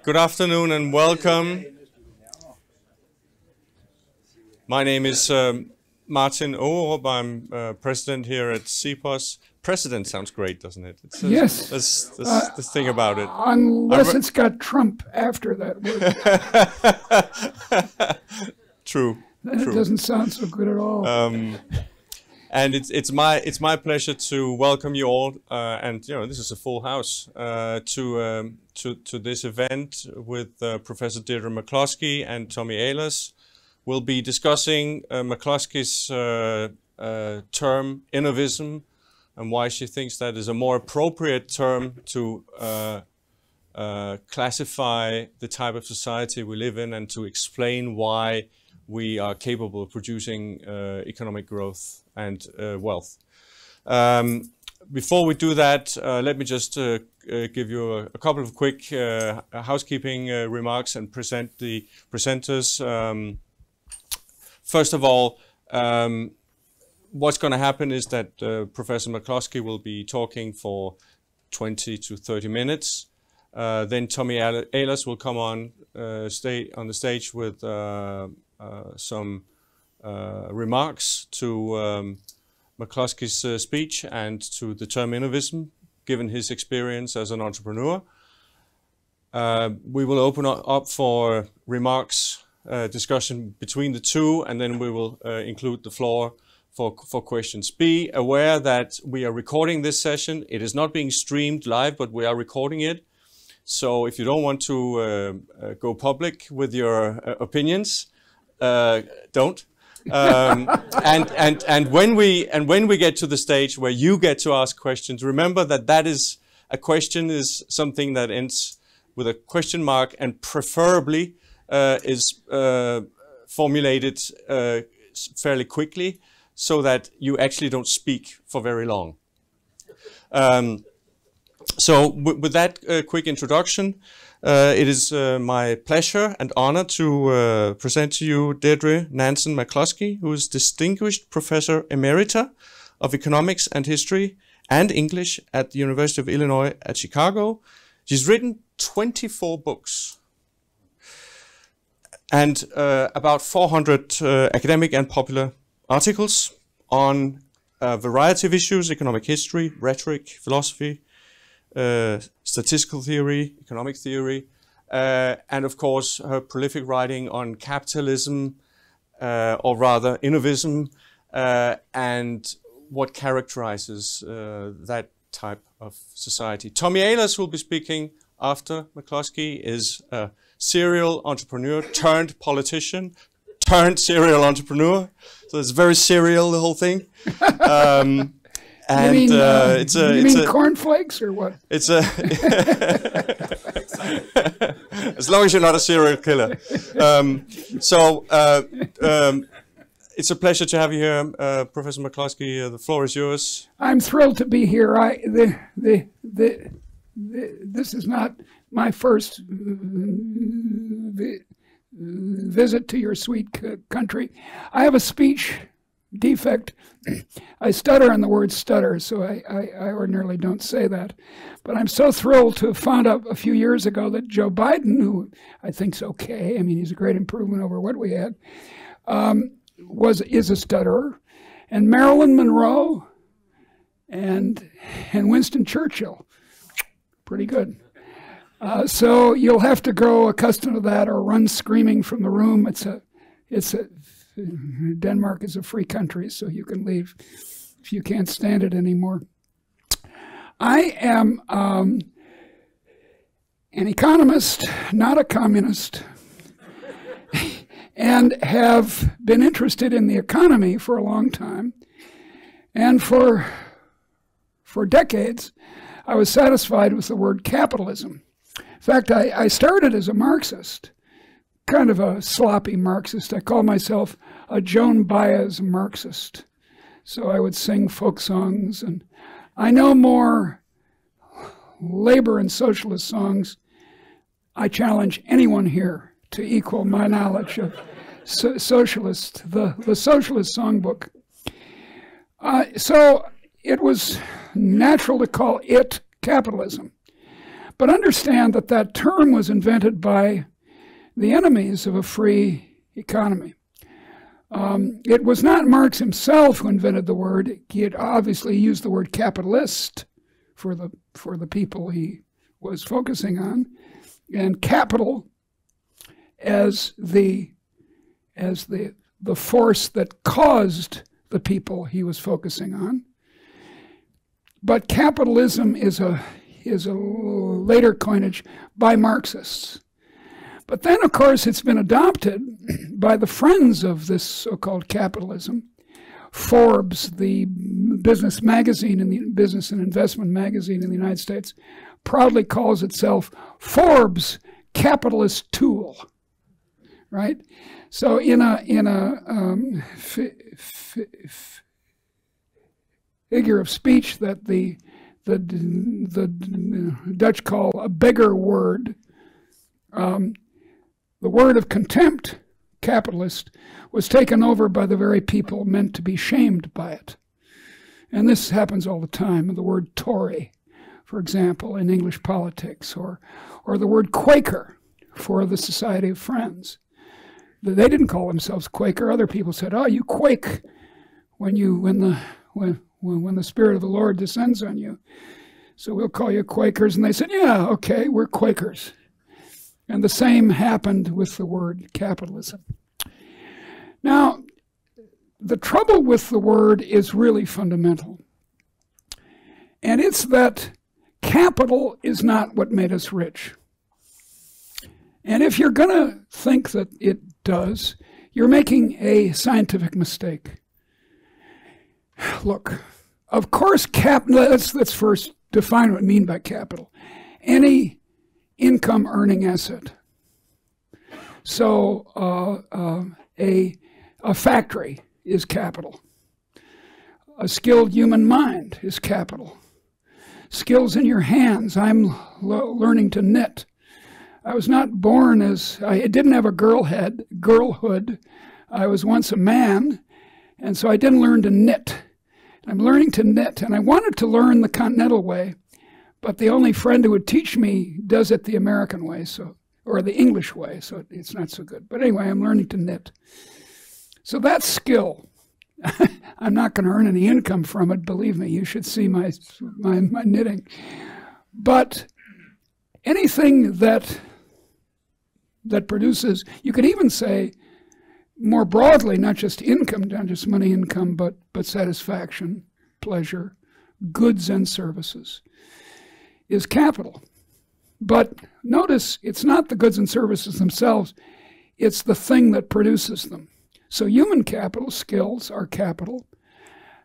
Good afternoon and welcome. My name is Martin Aarup. I'm president here at CEPOS. President sounds great, doesn't it? Yes. That's the thing about it. Unless it's got Trump after that word. True. Then it doesn't sound so good at all. And it's my pleasure to welcome you all, and this is a full house, to this event with Professor Deirdre McCloskey and Tommy Ahlers. We'll be discussing McCloskey's term Innovisme and why she thinks that is a more appropriate term to classify the type of society we live in and to explain why we are capable of producing economic growth and wealth. Before we do that, let me just give you a couple of quick housekeeping remarks and present the presenters. First of all, what's going to happen is that Professor McCloskey will be talking for 20 to 30 minutes. Then Tommy Ahlers will come on the stage with some remarks to McCloskey's speech and to the term Innovisme, given his experience as an entrepreneur. We will open up for remarks, discussion between the two, and then we will include the floor for questions. Be aware that we are recording this session. It is not being streamed live, but we are recording it. So if you don't want to go public with your opinions, don't. And when we get to the stage where you get to ask questions, remember that is a question is something that ends with a question mark and preferably is formulated fairly quickly so that you actually don't speak for very long. So with that quick introduction, it is my pleasure and honor to present to you Deirdre Nansen McCloskey, who is Distinguished Professor Emerita of Economics and History and English at the University of Illinois at Chicago. She's written 24 books and about 400 academic and popular articles on a variety of issues: economic history, rhetoric, philosophy, statistical theory, economic theory, and of course her prolific writing on capitalism, or rather Innovisme, and what characterizes that type of society. Tommy Ahlers, who will be speaking after McCloskey, is a serial entrepreneur turned politician turned serial entrepreneur. So it's very serial, the whole thing. And you mean cornflakes or what? It's a as long as you're not a serial killer. It's a pleasure to have you here, Professor McCloskey. The floor is yours. I'm thrilled to be here. This is not my first visit to your sweet country. I have a speech defect. I stutter on the word stutter, so I ordinarily don't say that. But I'm so thrilled to have found out a few years ago that Joe Biden, who I think's okay, I mean, he's a great improvement over what we had, is a stutterer, and Marilyn Monroe and Winston Churchill, pretty good. So you'll have to grow accustomed to that or run screaming from the room. Denmark is a free country, so you can leave if you can't stand it anymore. I am an economist, not a communist, and have been interested in the economy for a long time. And for decades, I was satisfied with the word capitalism. In fact, I started as a Marxist, kind of a sloppy Marxist. I call myself a Joan Baez Marxist. So I would sing folk songs, and I know more labor and socialist songs. I challenge anyone here to equal my knowledge of the Socialist Songbook. So it was natural to call it capitalism. But understand that that term was invented by the enemies of a free economy. It was not Marx himself who invented the word. He had obviously used the word capitalist for the people he was focusing on, and capital as the force that caused the people he was focusing on. But capitalism is a later coinage by Marxists. But then, of course, it's been adopted by the friends of this so-called capitalism. Forbes, the business magazine and the business and investment magazine in the United States, proudly calls itself Forbes Capitalist Tool, right? So in a figure of speech that the Dutch call a beggar word, the word of contempt, capitalist, was taken over by the very people meant to be shamed by it. And this happens all the time. The word Tory, for example, in English politics, or the word Quaker for the Society of Friends. They didn't call themselves Quaker. Other people said, "Oh, you quake when the Spirit of the Lord descends on you. So we'll call you Quakers." And they said, "Yeah, okay, we're Quakers." And the same happened with the word capitalism. Now, the trouble with the word is really fundamental. And it's that capital is not what made us rich. And if you're going to think that it does, you're making a scientific mistake. Look, of course, let's first define what we mean by capital. Any income earning asset. So a factory is capital. A skilled human mind is capital. Skills in your hands. I'm learning to knit. I was not born I didn't have a girlhood. I was once a man, and so I didn't learn to knit. I'm learning to knit, and I wanted to learn the continental way, but the only friend who would teach me does it the American way, or the English way, so it's not so good. But anyway, I'm learning to knit. So that's skill. I'm not going to earn any income from it, believe me. You should see my knitting. But anything that produces, you could even say more broadly, not just income, not just money income, but satisfaction, pleasure, goods and services, is capital. But notice, it's not the goods and services themselves, it's the thing that produces them. So human capital, skills, are capital.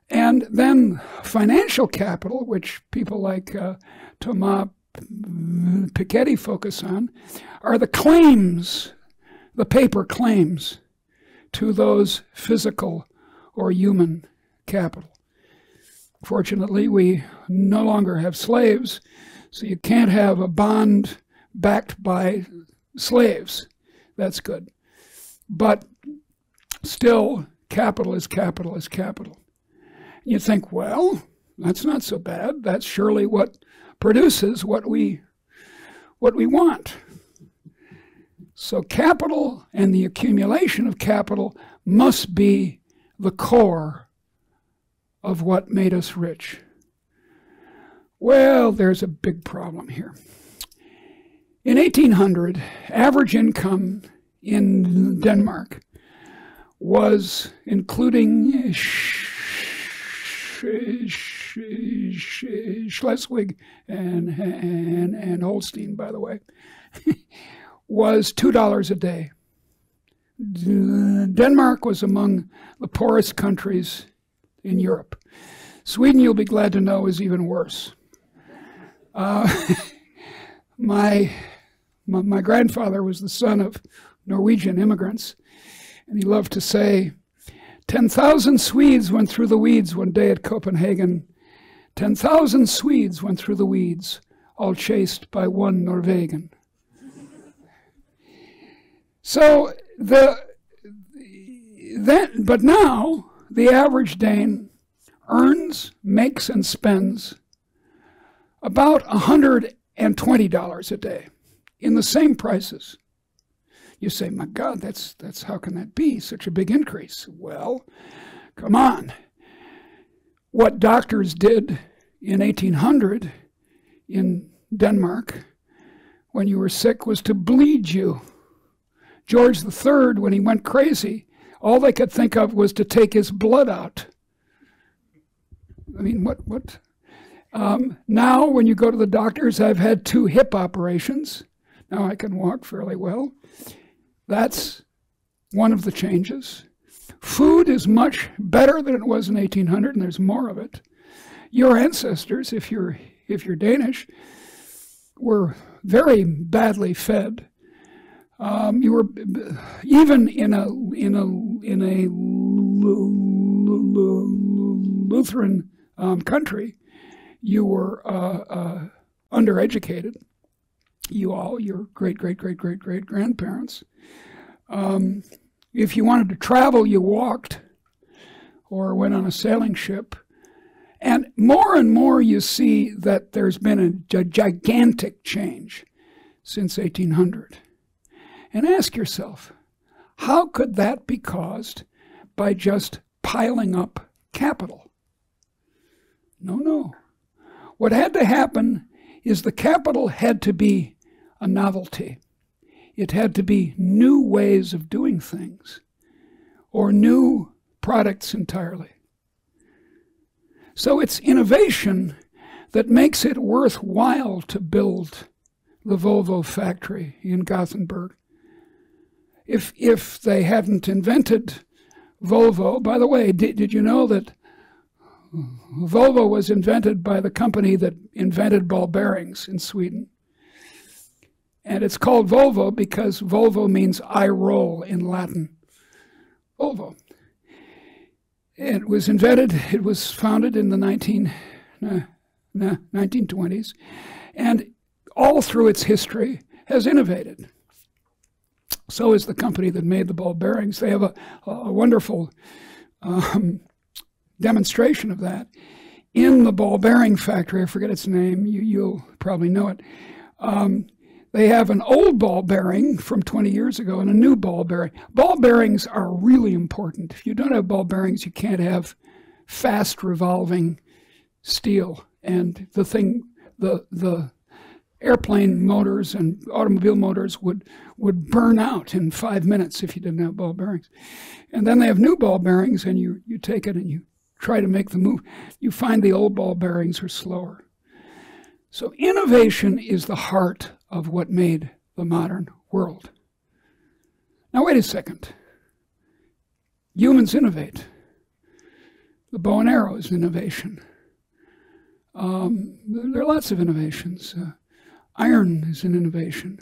And then financial capital, which people like Thomas Piketty focus on, are the claims, the paper claims to those physical or human capital. Fortunately, we no longer have slaves, so you can't have a bond backed by slaves. That's good. But still, capital is capital is capital. You think, well, that's not so bad. That's surely what produces what we want. So capital and the accumulation of capital must be the core of what made us rich. Well, there's a big problem here. In 1800, average income in Denmark was, including Schleswig and Holstein, by the way, was $2 a day. Denmark was among the poorest countries in Europe. Sweden, you'll be glad to know, is even worse. My grandfather was the son of Norwegian immigrants, and he loved to say, 10,000 Swedes went through the weeds one day at Copenhagen. 10,000 Swedes went through the weeds, all chased by one Norwegian. So, but now, the average Dane earns, makes, and spends about $180 and $20 a day in the same prices. You say, my God, that's how can that be such a big increase? Well, come on. What doctors did in 1800 in Denmark when you were sick was to bleed you. George III, when he went crazy, all they could think of was to take his blood out. I mean, what? Now, when you go to the doctors, I've had 2 hip operations. Now I can walk fairly well. That's one of the changes. Food is much better than it was in 1800, and there's more of it. Your ancestors, if you're Danish, were very badly fed. You were even in a Lutheran country. You were undereducated. Your great-great-great-great-great-grandparents. If you wanted to travel, you walked or went on a sailing ship. And more you see that there's been a gigantic change since 1800. And ask yourself, how could that be caused by just piling up capital? No. What had to happen is the capital had to be a novelty. It had to be new ways of doing things or new products entirely. So it's innovation that makes it worthwhile to build the Volvo factory in Gothenburg. If they hadn't invented Volvo, by the way, did you know that Volvo was invented by the company that invented ball bearings in Sweden? And it's called Volvo because Volvo means I roll in Latin. Volvo. It was founded in the 1920s, and all through its history has innovated. So is the company that made the ball bearings. They have a wonderful demonstration of that in the ball bearing factory. I forget its name. You'll probably know it. They have an old ball bearing from 20 years ago and a new ball bearing. Ball bearings are really important. If you don't have ball bearings, you can't have fast revolving steel. And the airplane motors and automobile motors would burn out in 5 minutes if you didn't have ball bearings. And then they have new ball bearings, and you take it and you try to make the move. You find the old ball bearings are slower. So innovation is the heart of what made the modern world. Now wait a second. Humans innovate. The bow and arrow is innovation. There are lots of innovations. Iron is an innovation.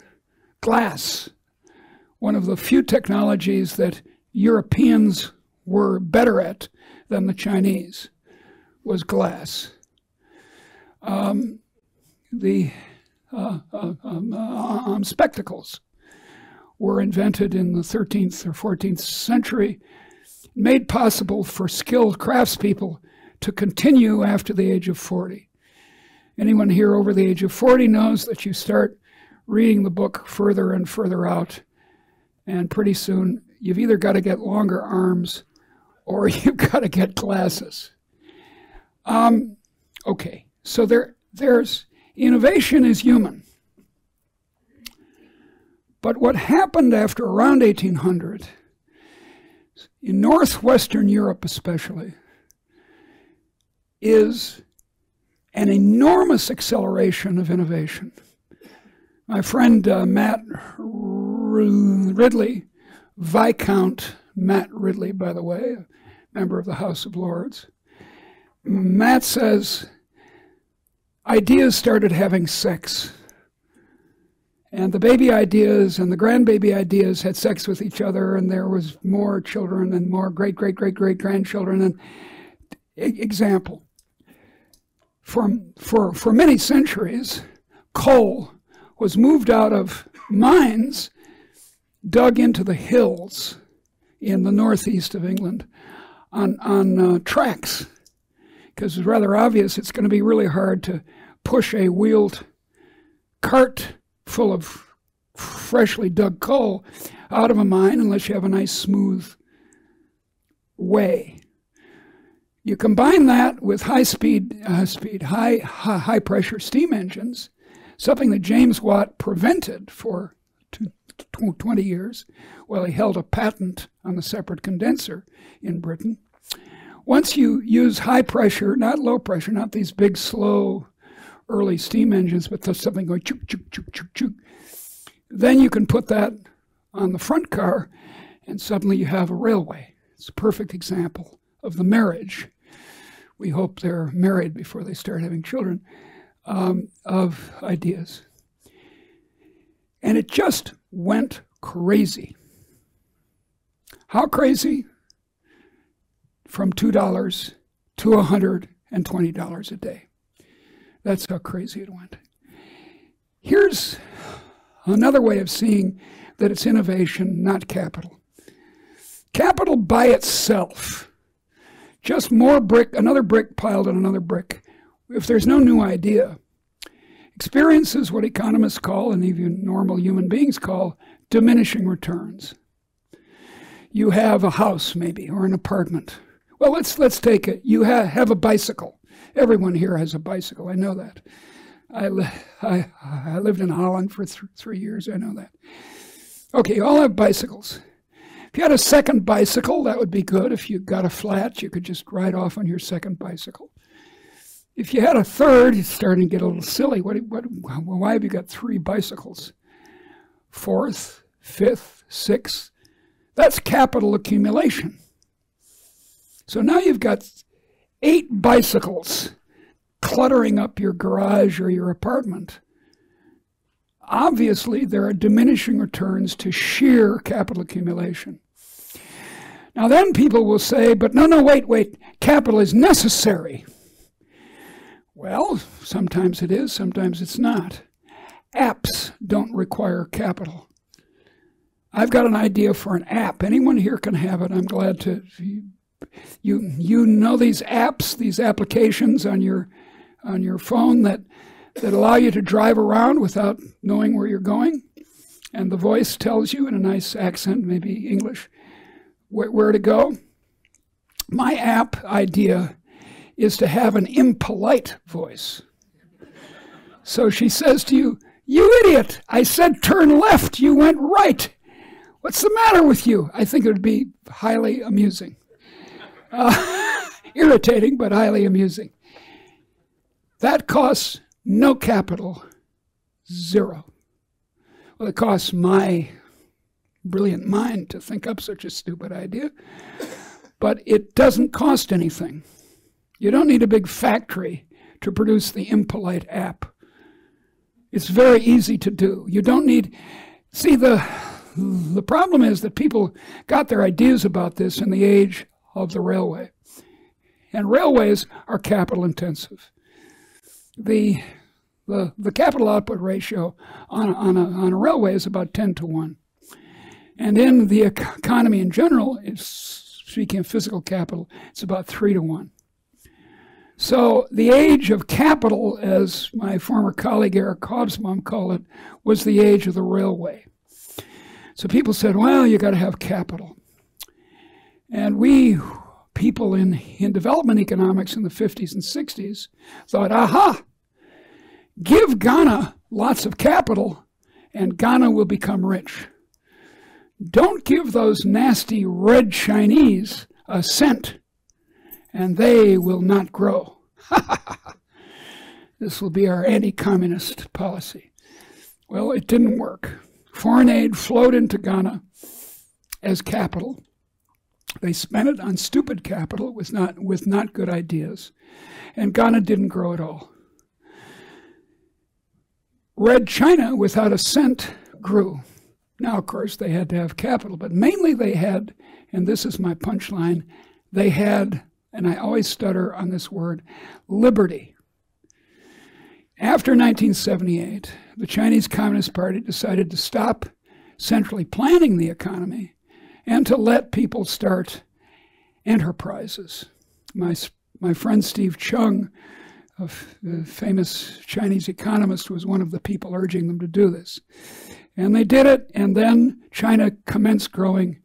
Glass, one of the few technologies that Europeans were better at than the Chinese, was glass. Spectacles were invented in the 13th or 14th century, made possible for skilled craftspeople to continue after the age of 40. Anyone here over the age of 40 knows that you start reading the book further and further out, and pretty soon you've either got to get longer arms or you've got to get glasses. Okay, so there's innovation is human. But what happened after around 1800, in northwestern Europe especially, is an enormous acceleration of innovation. My friend Matt Ridley, Viscount Matt Ridley, by the way, a member of the House of Lords, Matt says ideas started having sex. And the baby ideas and the grandbaby ideas had sex with each other, and there was more children and more great-great-great-great-grandchildren. And example, for many centuries, coal was moved out of mines, dug into the hills in the northeast of England on tracks, because it's rather obvious it's going to be really hard to push a wheeled cart full of freshly dug coal out of a mine unless you have a nice smooth way. You combine that with high pressure steam engines, something that James Watt prevented for 20 years while he held a patent on the separate condenser in Britain. Once you use high pressure, not low pressure, not these big, slow, early steam engines, but something going chook, chook, chook, chook, chook, then you can put that on the front car, and suddenly you have a railway. It's a perfect example of the marriage. We hope they're married before they start having children, of ideas. And it just went crazy. How crazy? From $2 to $120 a day. That's how crazy it went. Here's another way of seeing that it's innovation, not capital. Capital by itself, just more brick, another brick piled on another brick. If there's no new idea, experiences what economists call, and even normal human beings call, diminishing returns. You have a house, maybe, or an apartment. Well, let's take it. You have a bicycle. Everyone here has a bicycle. I know that. I lived in Holland for 3 years. I know that. Okay, you all have bicycles. If you had a second bicycle, that would be good. If you got a flat, you could just ride off on your second bicycle. If you had a third, it's starting to get a little silly. Why have you got 3 bicycles? Fourth, fifth, sixth. That's capital accumulation. So now you've got 8 bicycles cluttering up your garage or your apartment. Obviously, there are diminishing returns to sheer capital accumulation. Now then people will say, but no, wait, capital is necessary. Well, sometimes it is, sometimes it's not. Apps don't require capital. I've got an idea for an app. Anyone here can have it. I'm glad to. You know these apps, these applications on your phone that allow you to drive around without knowing where you're going, and the voice tells you in a nice accent, maybe English, where to go. My app idea is to have an impolite voice. So she says to you, "You idiot, I said turn left, you went right. What's the matter with you?" I think it would be highly amusing. Irritating, but highly amusing. That costs no capital, 0. Well, it costs my brilliant mind to think up such a stupid idea, but it doesn't cost anything. You don't need a big factory to produce the impolite app. It's very easy to do. You don't need... See, the problem is that people got their ideas about this in the age of the railway. And railways are capital intensive. The capital output ratio on a railway is about 10-to-1. And in the economy in general, speaking of physical capital, it's about 3-to-1. So the age of capital, as my former colleague Eric Hobsbawm called it, was the age of the railway. So people said, well, you got to have capital. And we, people in development economics in the 50s and 60s, thought, aha, give Ghana lots of capital and Ghana will become rich. Don't give those nasty red Chinese a cent and they will not grow. This will be our anti-communist policy. Well, it didn't work. Foreign aid flowed into Ghana as capital. They spent it on stupid capital with not good ideas. And Ghana didn't grow at all. Red China, without a cent, grew. Now, of course, they had to have capital, but mainly they had, and this is my punchline, they had, and I always stutter on this word, liberty. After 1978, the Chinese Communist Party decided to stop centrally planning the economy and to let people start enterprises. My friend Steve Chung famous Chinese economist was one of the people urging them to do this. And they did it, and then China commenced growing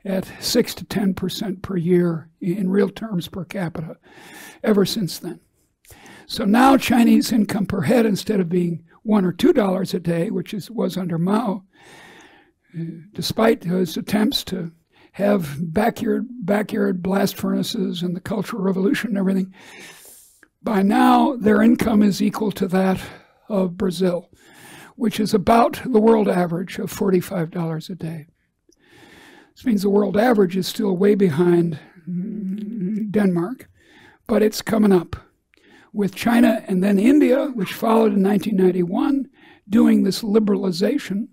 at 6 to 10% per year in real terms per capita ever since then. So now Chinese income per head, instead of being $1 or $2 a day, which was under Mao, despite his attempts to have backyard blast furnaces and the Cultural Revolution and everything, by now their income is equal to that of Brazil, which is about the world average of $45 a day. This means the world average is still way behind Denmark, but it's coming up. With China and then India, which followed in 1991, doing this liberalization,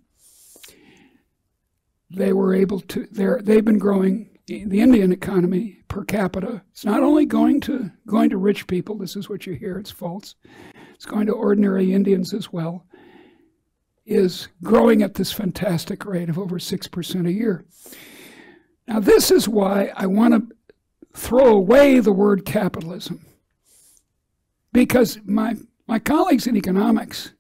they were able to, they've been growing the Indian economy per capita. It's not only going to rich people, this is what you hear, it's false. It's going to ordinary Indians as well, is growing at this fantastic rate of over 6% a year. Now this is why I want to throw away the word capitalism. Because my colleagues in economics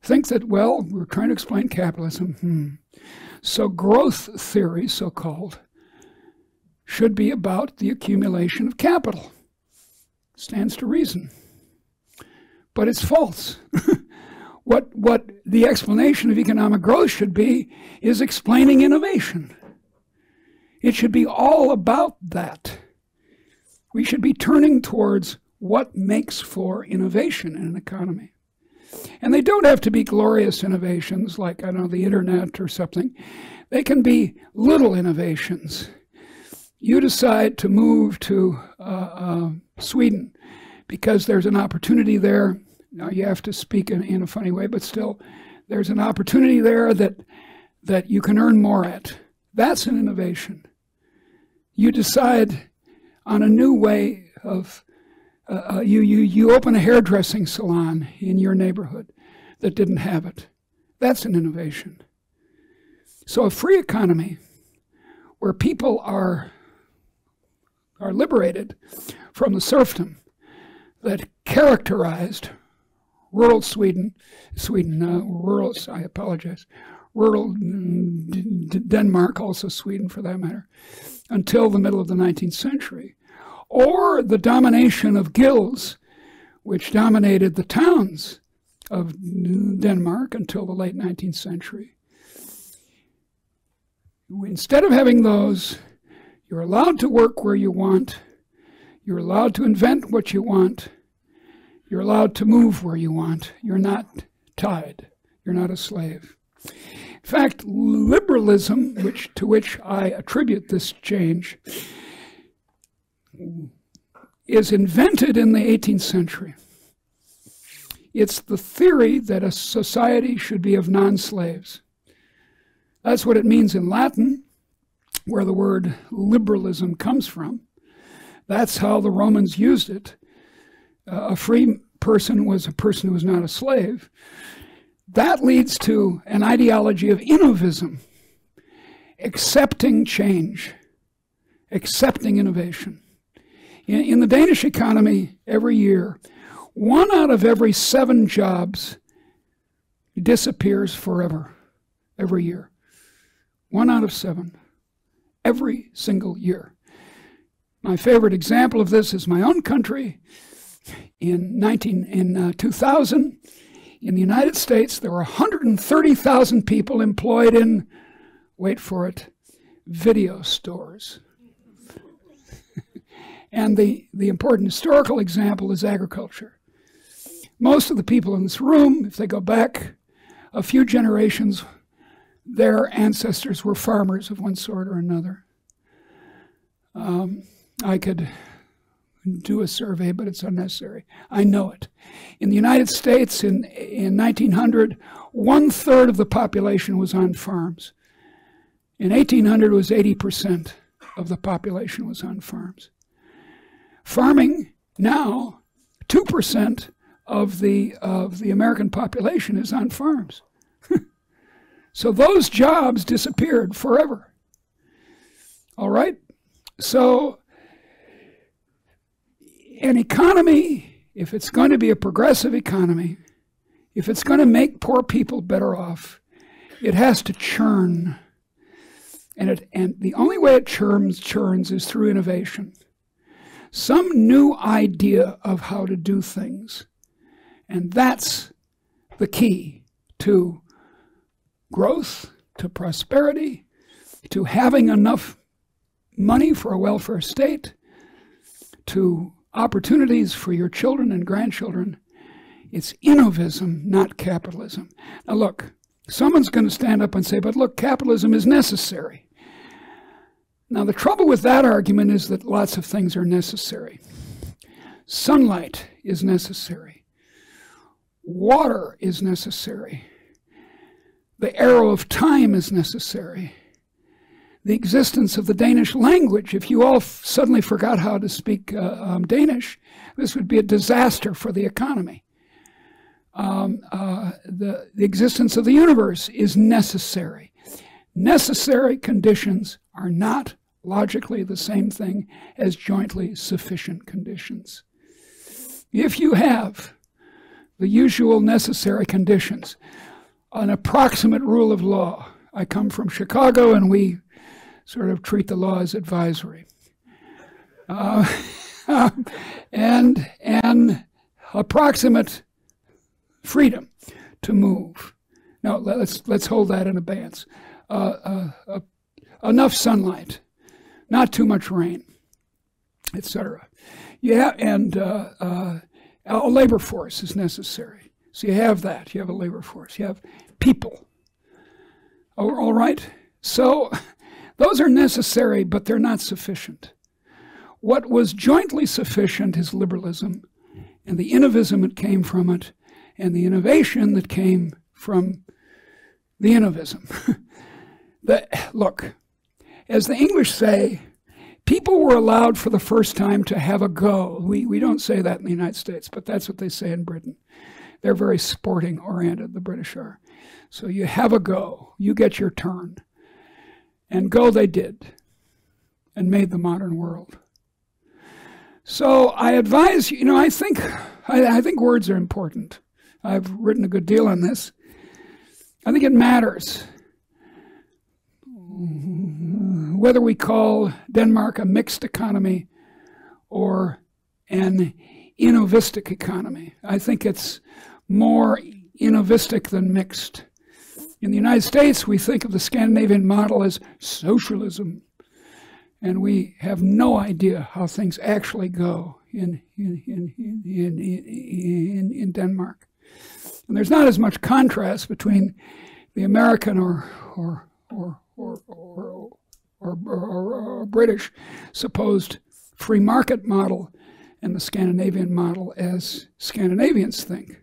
think that, well, we're trying to explain capitalism. So growth theory, so-called, should be about the accumulation of capital. Stands to reason. But it's false. What the explanation of economic growth should be is explaining innovation. It should be all about that. We should be turning towards what makes for innovation in an economy. And they don't have to be glorious innovations like, I don't know, the internet or something. They can be little innovations. You decide to move to Sweden because there's an opportunity there. Now you have to speak in a funny way, but still, there's an opportunity there that you can earn more at. That's an innovation. You decide on a new way of you open a hairdressing salon in your neighborhood that didn't have it. That's an innovation. So a free economy where people are liberated from the serfdom that characterized rural rural Denmark, also Sweden for that matter, until the middle of the 19th century. Or the domination of guilds, which dominated the towns of Denmark until the late 19th century. Instead of having those, you're allowed to work where you want, you're allowed to invent what you want, you're allowed to move where you want. You're not tied, you're not a slave. In fact, liberalism, to which I attribute this change, is invented in the 18th century. It's the theory that a society should be of non-slaves. That's what it means in Latin, where the word liberalism comes from. That's how the Romans used it. A free person was a person who was not a slave. That leads to an ideology of innovism, accepting change, accepting innovation. In the Danish economy, every year, 1 out of every 7 jobs disappears forever, every year. 1 out of 7, every single year. My favorite example of this is my own country. In 2000, in the United States, there were 130,000 people employed in, wait for it, video stores. And the important historical example is agriculture. Most of the people in this room, if they go back a few generations, their ancestors were farmers of one sort or another. I could do a survey, but it's unnecessary. I know it. In the United States, in 1900, 1/3 of the population was on farms. In 1800, it was 80% of the population was on farms. Farming now, 2% of the American population is on farms. So those jobs disappeared forever. All right? So an economy if it's going to be a progressive economy, if it's going to make poor people better off, it has to churn. And the only way it churns is through innovation. Some new idea of how to do things. And that's the key to growth, to prosperity, to having enough money for a welfare state, to opportunities for your children and grandchildren. It's innovism, not capitalism. Now look, someone's going to stand up and say, but look, capitalism is necessary. Now the trouble with that argument is that lots of things are necessary. Sunlight is necessary. Water is necessary. The arrow of time is necessary. The existence of the Danish language, if you all suddenly forgot how to speak Danish, this would be a disaster for the economy. The existence of the universe is necessary. Necessary conditions are not logically the same thing as jointly sufficient conditions. If you have the usual necessary conditions, an approximate rule of law. I come from Chicago, and we sort of treat the law as advisory. And approximate freedom to move. Now, let's hold that in abeyance. Enough sunlight, not too much rain, etc. Yeah, and a labor force is necessary. So you have that. You have a labor force. You have people. All right? So those are necessary, but they're not sufficient. What was jointly sufficient is liberalism, and the innovism that came from it, and the innovation that came from the innovism. Look, as the English say, people were allowed for the first time to have a go. We don't say that in the United States, but that's what they say in Britain. They're very sporting-oriented, the British are. So you have a go. You get your turn. And go they did, and made the modern world. So I advise, I think words are important. I've written a good deal on this. I think it matters whether we call Denmark a mixed economy or an innovistic economy. I think it's more innovistic than mixed. In the United States, we think of the Scandinavian model as socialism, and we have no idea how things actually go in Denmark. And there's not as much contrast between the American or British supposed free market model and the Scandinavian model as Scandinavians think.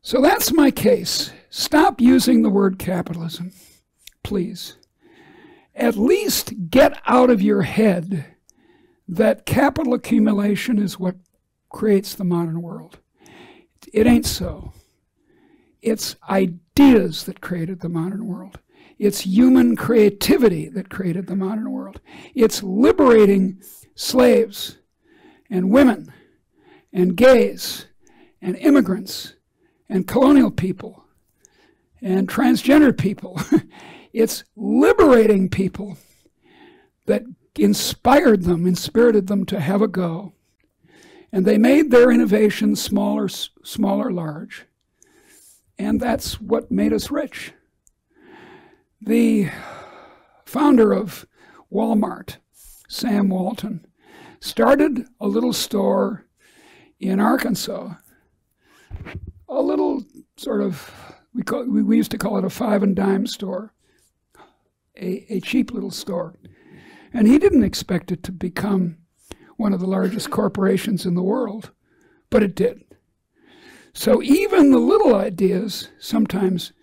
So that's my case. Stop using the word capitalism, please. At least get out of your head that capital accumulation is what creates the modern world. It ain't so. It's ideas that created the modern world. It's human creativity that created the modern world. It's liberating slaves and women and gays and immigrants and colonial people and transgender people. It's liberating people that inspired them, inspirited them to have a go. And they made their innovations small or large. And that's what made us rich. The founder of Walmart, Sam Walton, started a little store in Arkansas, a little sort of, we used to call it a 5 and dime store, a cheap little store. And he didn't expect it to become one of the largest corporations in the world, but it did. So even the little ideas sometimes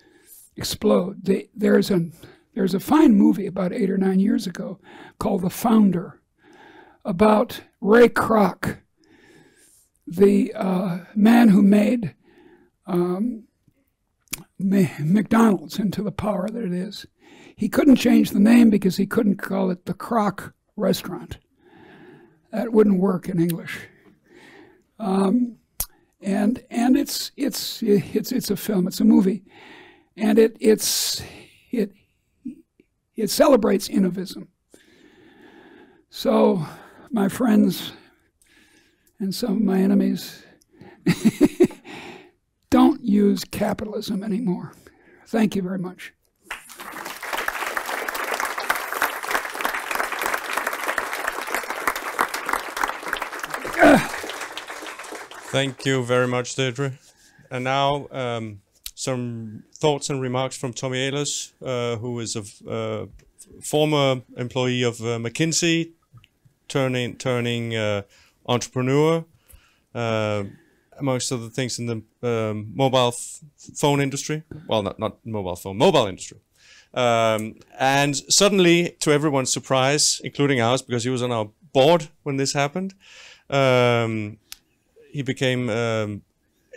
explode. There's a fine movie about 8 or 9 years ago called The Founder, about Ray Kroc, the man who made McDonald's into the power that it is. He couldn't change the name because he couldn't call it the Kroc restaurant. That wouldn't work in English. And it's a film, it's a movie, and it celebrates Innovism. So, my friends and some of my enemies, don't use capitalism anymore. Thank you very much. Thank you very much, Deirdre. And now some thoughts and remarks from Tommy Ahlers, who is a former employee of McKinsey, turning entrepreneur, amongst other things in the mobile phone industry. Well, not mobile phone, mobile industry. And suddenly, to everyone's surprise, including ours, because he was on our board when this happened, he became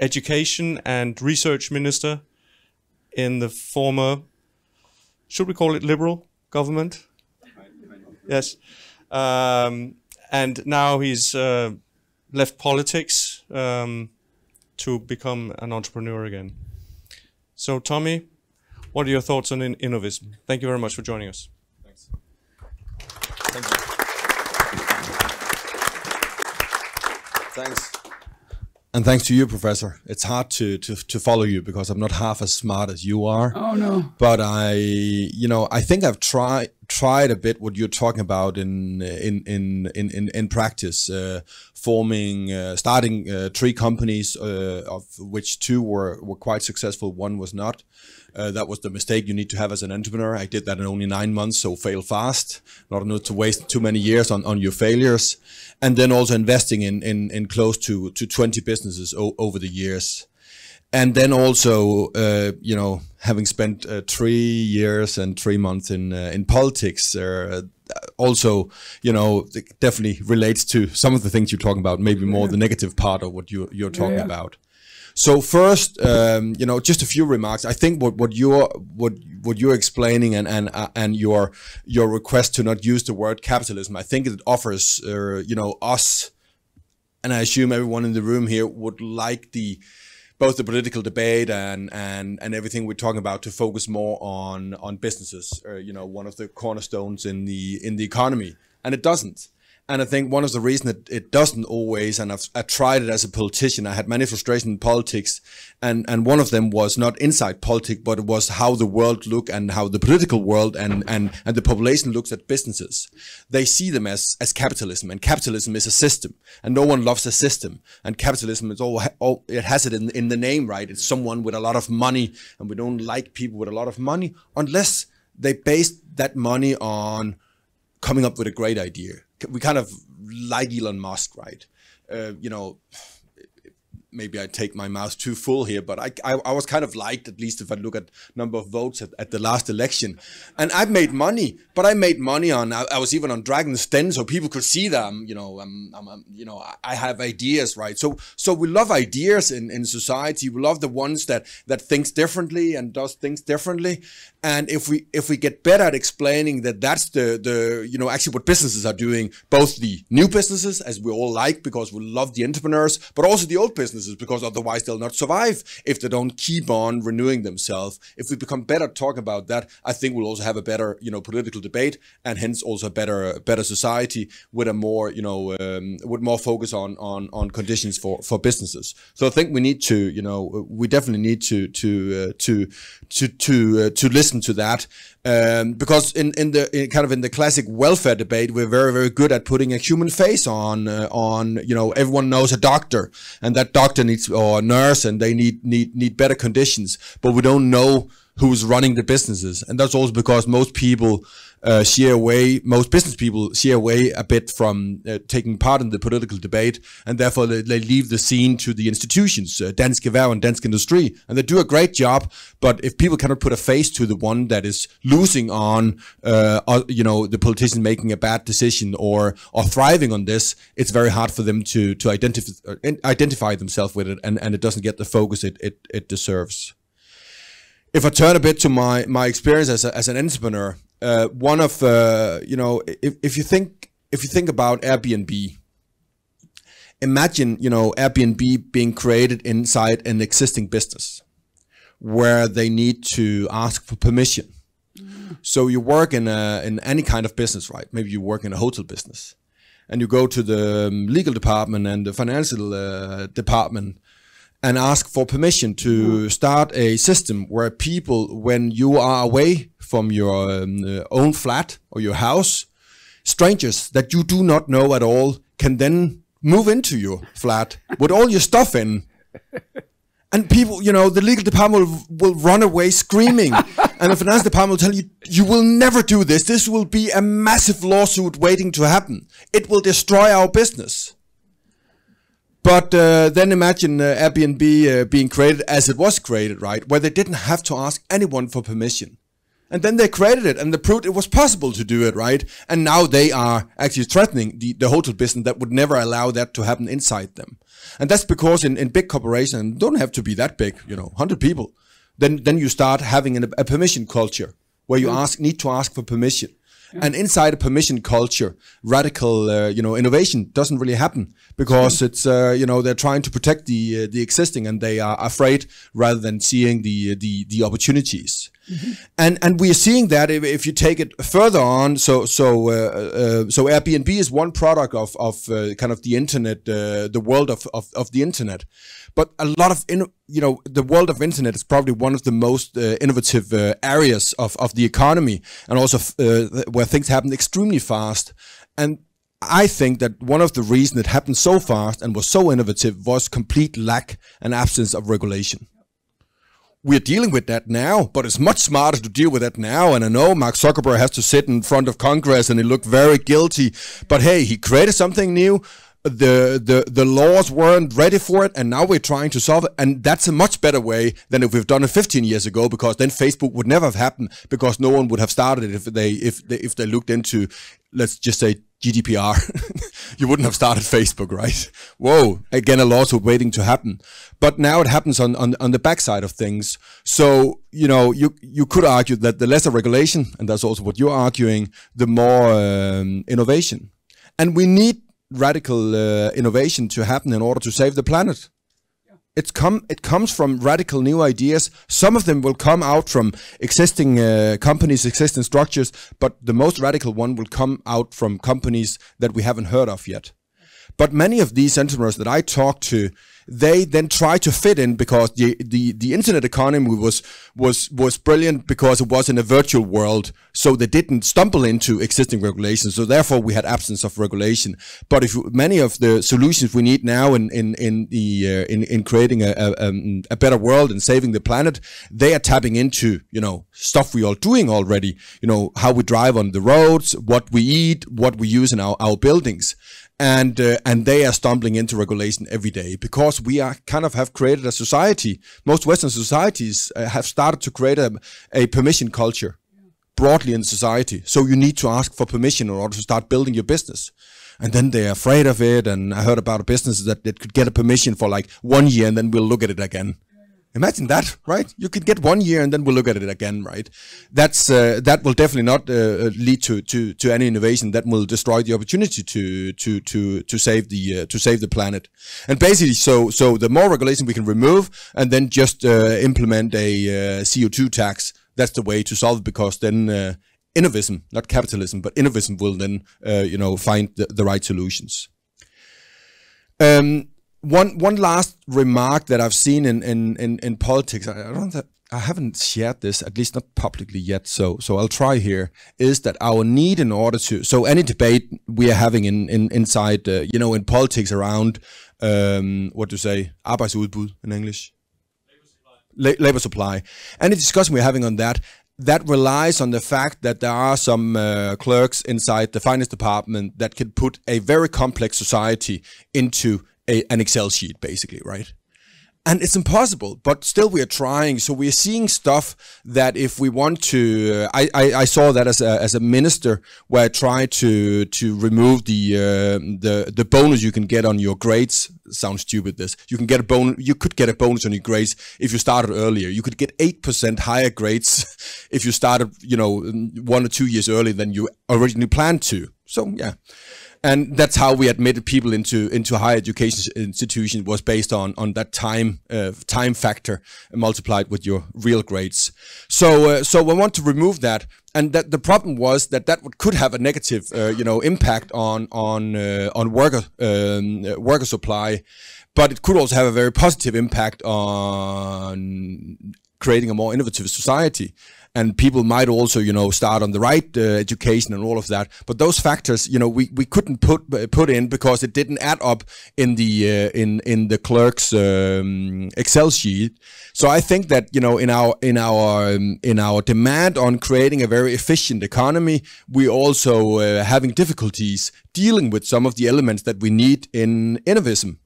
education and research minister in the former, should we call it liberal government? Yes. And now he's left politics to become an entrepreneur again. So, Tommy, what are your thoughts on Innovisme? Thank you very much for joining us. Thanks. Thank you. Thanks. And thanks to you, Professor. It's hard to follow you because I'm not half as smart as you are. Oh no! But I think I've tried a bit what you're talking about in practice, starting 3 companies, of which 2 were quite successful. 1 was not. That was the mistake you need to have as an entrepreneur. I did that in only 9 months, so fail fast, not to waste too many years on your failures. And then also investing in close to 20 businesses over the years. And then also, having spent 3 years and 3 months in politics, also, definitely relates to some of the things you're talking about, maybe more the negative part of what you're talking about. So first, just a few remarks. I think what you're explaining and your request to not use the word capitalism, I think it offers us, and I assume everyone in the room here would like both the political debate and everything we're talking about to focus more on businesses, one of the cornerstones in the economy, and it doesn't. And I think one of the reasons it doesn't always, and I've tried it as a politician, I had many frustrations in politics, and one of them was not inside politics, but it was how the world look and how the political world and the population looks at businesses. They see them as capitalism, and capitalism is a system, and no one loves a system. And capitalism is it has it in the name, right? It's someone with a lot of money, and we don't like people with a lot of money unless they base that money on coming up with a great idea. We kind of like Elon Musk, right? Maybe I take my mouth too full here, but I was kind of liked, at least if I look at number of votes at the last election. And I've made money, but I made money on, I was even on Dragon's Den, so people could see that I have ideas, right? So we love ideas in society. We love the ones that thinks differently and does things differently. And if we get better at explaining that's the actually what businesses are doing, both the new businesses, as we all like because we love the entrepreneurs, but also the old businesses, because otherwise they'll not survive if they don't keep on renewing themselves. If we become better at talking about that, I think we'll also have a better political debate, and hence also a better society with a more with more focus on conditions for businesses. So I think we need to we definitely need to listen to that, because in the classic welfare debate, we're very, very good at putting a human face on everyone knows a doctor, and that doctor needs, or a nurse, and they need better conditions, but we don't know who's running the businesses. And that's also because most people most business people shy away a bit from taking part in the political debate, and therefore they leave the scene to the institutions, Dansk Erhverv and Dansk Industri, and they do a great job. But if people cannot put a face to the one that is losing on, the politician making a bad decision or thriving on this, it's very hard for them to identify themselves with it, and it doesn't get the focus it deserves. If I turn a bit to my experience as an entrepreneur, one of if you think about Airbnb, Imagine, Airbnb being created inside an existing business where they need to ask for permission. So you work in any kind of business, right? Maybe you work in a hotel business, and you go to the legal department and the financial department and ask for permission to start a system where people, when you are away from your own flat or your house, strangers that you do not know at all can then move into your flat with all your stuff in. And people, the legal department will run away screaming. And the finance department will tell you, you will never do this. This will be a massive lawsuit waiting to happen. It will destroy our business. But then imagine Airbnb being created as it was created, right? Where they didn't have to ask anyone for permission. And then they created it and they proved it was possible to do it, right? And now they are actually threatening the hotel business that would never allow that to happen inside them. And that's because in big corporations, don't have to be that big, 100 people, then you start having a permission culture where you need to ask for permission. Yeah. And inside a permission culture, radical, innovation doesn't really happen because it's, they're trying to protect the existing, and they are afraid rather than seeing the opportunities. Mm-hmm. And we are seeing that if you take it further on. So Airbnb is one product of kind of the internet, the world of the internet. But a lot of the world of internet is probably one of the most innovative areas of the economy, and also where things happen extremely fast. And I think that one of the reasons it happened so fast and was so innovative was complete lack and absence of regulation. We're dealing with that now, but it's much smarter to deal with that now. And I know Mark Zuckerberg has to sit in front of Congress and he looked very guilty. But hey, he created something new. The laws weren't ready for it, and now we're trying to solve it. And that's a much better way than if we've done it 15 years ago, because then Facebook would never have happened, because no one would have started it if they looked into, let's just say, GDPR. You wouldn't have started Facebook, right? Whoa, again, a lawsuit waiting to happen. But now it happens on the backside of things. So, you could argue that the lesser regulation, and that's also what you're arguing, the more innovation. And we need radical innovation to happen in order to save the planet. It comes from radical new ideas. Some of them will come out from existing companies, existing structures, but the most radical one will come out from companies that we haven't heard of yet. But many of these entrepreneurs that I talk to, they then try to fit in, because the internet economy was brilliant because it was in a virtual world, so they didn't stumble into existing regulations. So therefore, we had absence of regulation. But many of the solutions we need now in creating a better world and saving the planet, they are tapping into stuff we are doing already. How we drive on the roads, what we eat, what we use in our buildings. And they are stumbling into regulation every day, because we are have created a society. Most Western societies have started to create a permission culture broadly in society. So you need to ask for permission in order to start building your business. And then they're afraid of it. And I heard about a business that could get a permission for like 1 year, and then we'll look at it again. Imagine that, right? You could get 1 year and then we'll look at it again, right? That will definitely not lead to any innovation. That will destroy the opportunity to save the planet. And basically, so the more regulation we can remove, and then just implement a CO2 tax, that's the way to solve it, because then Innovisme, not capitalism, but Innovisme will then find the right solutions. One last remark that I've seen in politics, I haven't shared this, at least not publicly yet, so I'll try here, is that our need in order to, so any debate we are having inside, in politics around, what to say, arbejdsudbud in English? Labor supply. Any discussion we're having on that relies on the fact that there are some clerks inside the finance department that can put a very complex society into an Excel sheet, basically, right? And it's impossible, but still we are trying. So we are seeing stuff that if we want to, I saw that as a minister, where I tried to remove the bonus you can get on your grades. Sounds stupid. You could get a bonus on your grades if you started earlier. You could get 8% higher grades if you started, 1 or 2 years earlier than you originally planned to. So yeah. And that's how we admitted people into higher education institutions, was based on that time factor multiplied with your real grades. So we want to remove that, and that the problem was that could have a negative impact on worker supply, but it could also have a very positive impact on creating a more innovative society. And people might also, start on the right education and all of that. But those factors, we couldn't put in because it didn't add up in the clerk's Excel sheet. So I think that in our demand on creating a very efficient economy, we also having difficulties dealing with some of the elements that we need in Innovisme.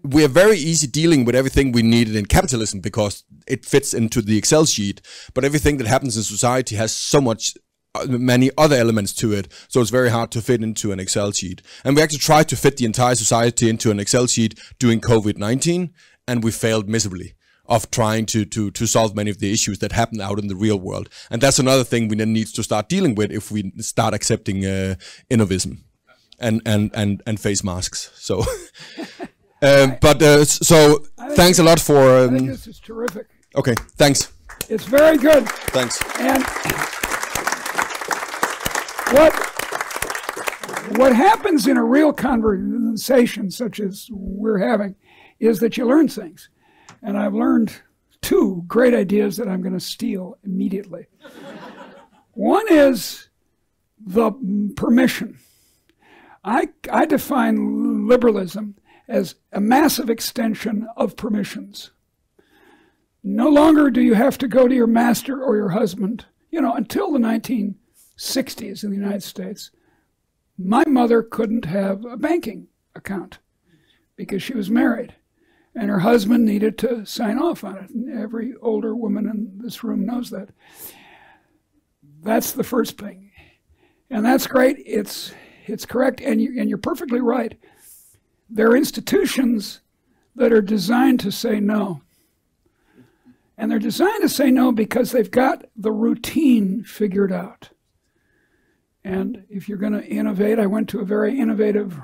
We are very easy dealing with everything we needed in capitalism because it fits into the Excel sheet. But everything that happens in society has many other elements to it. So it's very hard to fit into an Excel sheet. And we actually tried to fit the entire society into an Excel sheet during COVID-19, and we failed miserably of trying to solve many of the issues that happen out in the real world. And that's another thing we then need to start dealing with if we start accepting Innovisme and face masks. So... So thanks a lot for... I think this is terrific. Okay, thanks. It's very good. Thanks. And what happens in a real conversation such as we're having is that you learn things. And I've learned 2 great ideas that I'm going to steal immediately. One is the permission. I define liberalism as a massive extension of permissions. No longer do you have to go to your master or your husband. Until the 1960s in the United States, my mother couldn't have a banking account because she was married, and her husband needed to sign off on it. And every older woman in this room knows that. That's the first thing. And that's great. It's correct, and you're perfectly right. There are institutions that are designed to say no. And they're designed to say no because they've got the routine figured out. And if you're going to innovate, I went to a very innovative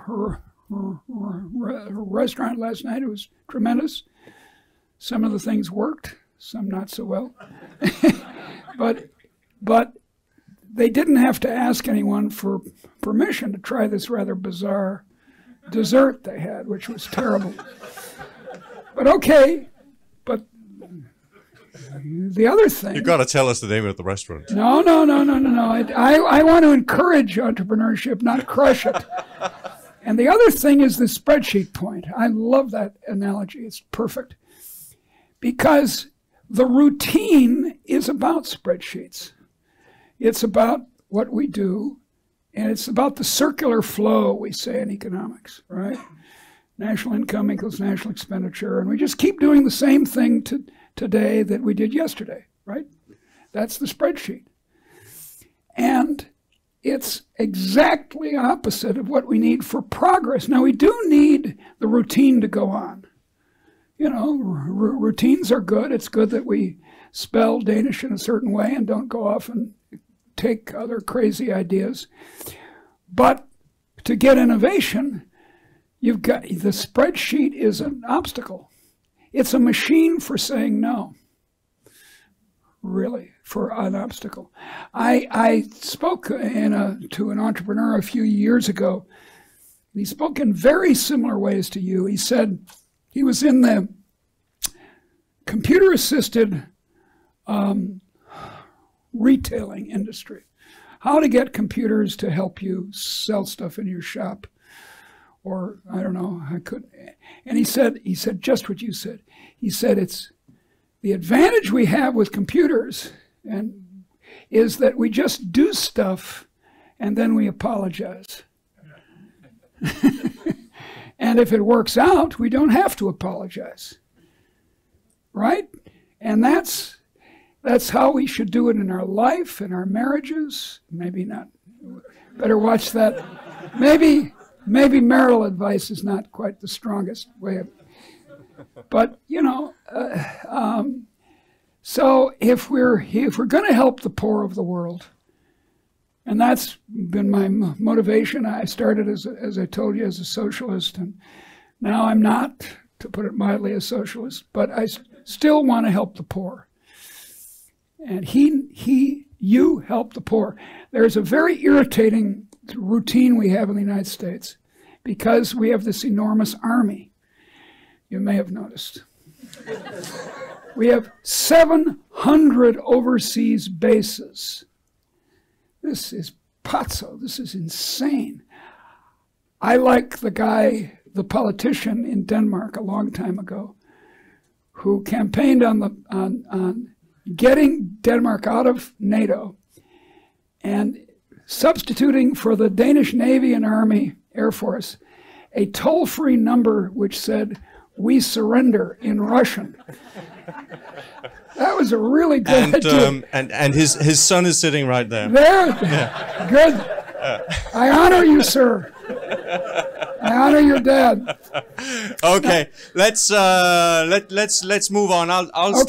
restaurant last night. It was tremendous. Some of the things worked, some not so well. But they didn't have to ask anyone for permission to try this rather bizarre dessert they had, which was terrible. But okay, but the other thing... You got to tell us the name of the restaurant. No. I want to encourage entrepreneurship, not crush it. And the other thing is the spreadsheet point. I love that analogy. It's perfect. Because the routine is about spreadsheets. It's about what we do. And it's about the circular flow, we say in economics, right? National income equals national expenditure. And we just keep doing the same thing today that we did yesterday, right? That's the spreadsheet. And it's exactly opposite of what we need for progress. Now, we do need the routine to go on. Routines are good. It's good that we spell Danish in a certain way and don't go off and take other crazy ideas. But to get innovation, you've got the spreadsheet is an obstacle. It's a machine for saying no, really, for an obstacle. I spoke to an entrepreneur a few years ago. He spoke in very similar ways to you. He said he was in the computer-assisted retailing industry. How to get computers to help you sell stuff in your shop. Or, I don't know, I couldn't. And he said just what you said. He said it's the advantage we have with computers is that we just do stuff and then we apologize. And if it works out, we don't have to apologize. Right? And that's how we should do it in our life, in our marriages. Maybe not. Better watch that. Maybe marital advice is not quite the strongest way of. But so if we're going to help the poor of the world, And that's been my motivation. I started, as I told you, as a socialist, and now I'm not, to put it mildly, a socialist, but I still want to help the poor. And you help the poor. There's a very irritating routine we have in the United States because we have this enormous army. You may have noticed. We have 700 overseas bases. This is pazzo. This is insane. I like the politician in Denmark a long time ago, who campaigned on getting Denmark out of NATO and substituting for the Danish Navy and Army, Air Force, a toll-free number which said, "We surrender," in Russian. That was a really good idea. And his son is sitting right there. There? Yeah. Good. I honor you, sir. I honor your dad. Okay, let's move on. I'll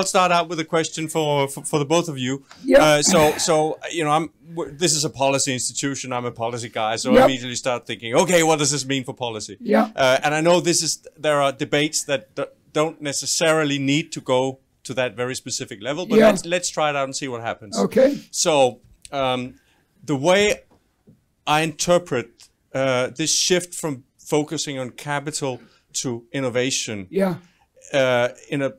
start out with a question for the both of you. Yep. So you know, this is a policy institution. I'm a policy guy, so Yep. I immediately start thinking, okay, what does this mean for policy? Yeah. And I know there are debates that don't necessarily need to go to that very specific level, but Yeah. let's try it out and see what happens. Okay. So the way I interpret this shift from focusing on capital to innovation, Yeah. in a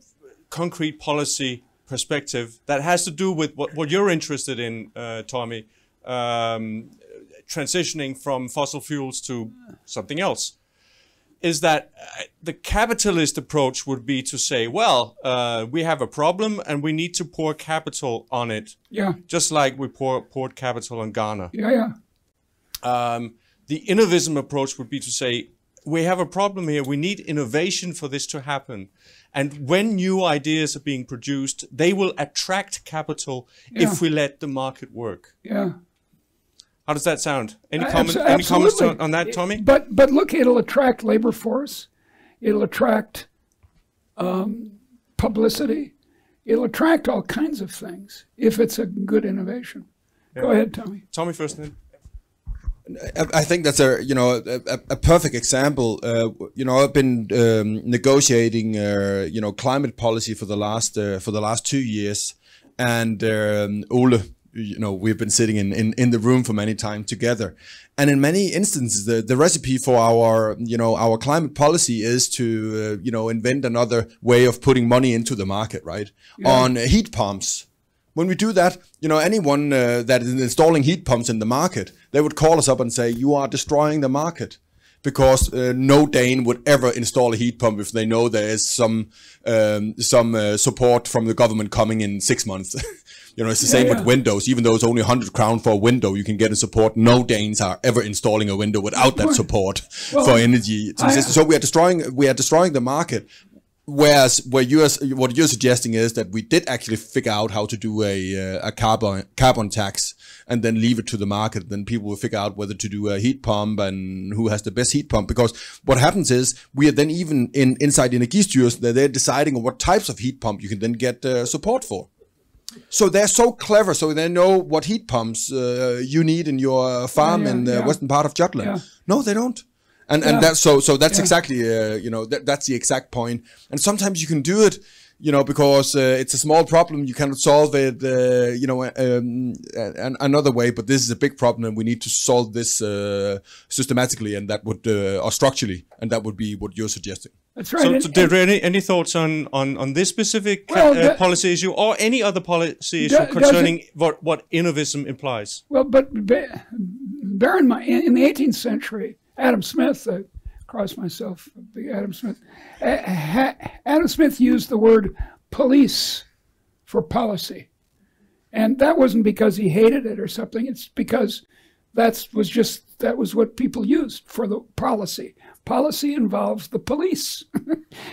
concrete policy perspective that has to do with what you're interested in, Tommy, transitioning from fossil fuels to something else, is that the capitalist approach would be to say, well, we have a problem and we need to pour capital on it, Yeah. just like we poured capital on Ghana. Yeah. The Innovisme approach would be to say, we have a problem here, we need innovation for this to happen. And when new ideas are being produced, they will attract capital if we let the market work. Yeah. How does that sound? Any Absolutely. comments on that, Tommy? But look, it'll attract labor force. It'll attract publicity. It'll attract all kinds of things if it's a good innovation. Yeah. Go ahead, Tommy. Tommy first, then. I think that's a perfect example. I've been negotiating climate policy for the last 2 years, and Ole, we've been sitting in the room for many times together, and in many instances the recipe for our climate policy is to invent another way of putting money into the market, right? Yeah. On heat pumps. When we do that, anyone that is installing heat pumps in the market, they would call us up and say, you are destroying the market. Because no Dane would ever install a heat pump if they know there is some support from the government coming in 6 months. It's the same with windows. Even though it's only 100 crown for a window, you can get a support. No Danes are ever installing a window without that support for energy. So we are destroying the market. Whereas what you're suggesting is that we did actually figure out how to do a carbon tax and then leave it to the market. Then people will figure out whether to do a heat pump and who has the best heat pump. Because what happens is we are then even inside Energistyrelsen that they're deciding on what types of heat pump you can then get support for. So they're so clever, so they know what heat pumps you need in your farm in the western part of Jutland. Yeah. No, they don't. And that's so that's exactly that's the exact point. And sometimes you can do it, because it's a small problem, you cannot solve it, another way. But this is a big problem, and we need to solve this systematically, and that would or structurally, and that would be what you're suggesting. That's right. So Deirdre, any thoughts on this specific policy issue or any other policy issue concerning what Innovism implies? Well, but bear in mind, in the 18th century. Adam Smith, Adam Smith used the word police for policy. And that wasn't because he hated it or something. It's because that was what people used for the policy. Policy involves the police.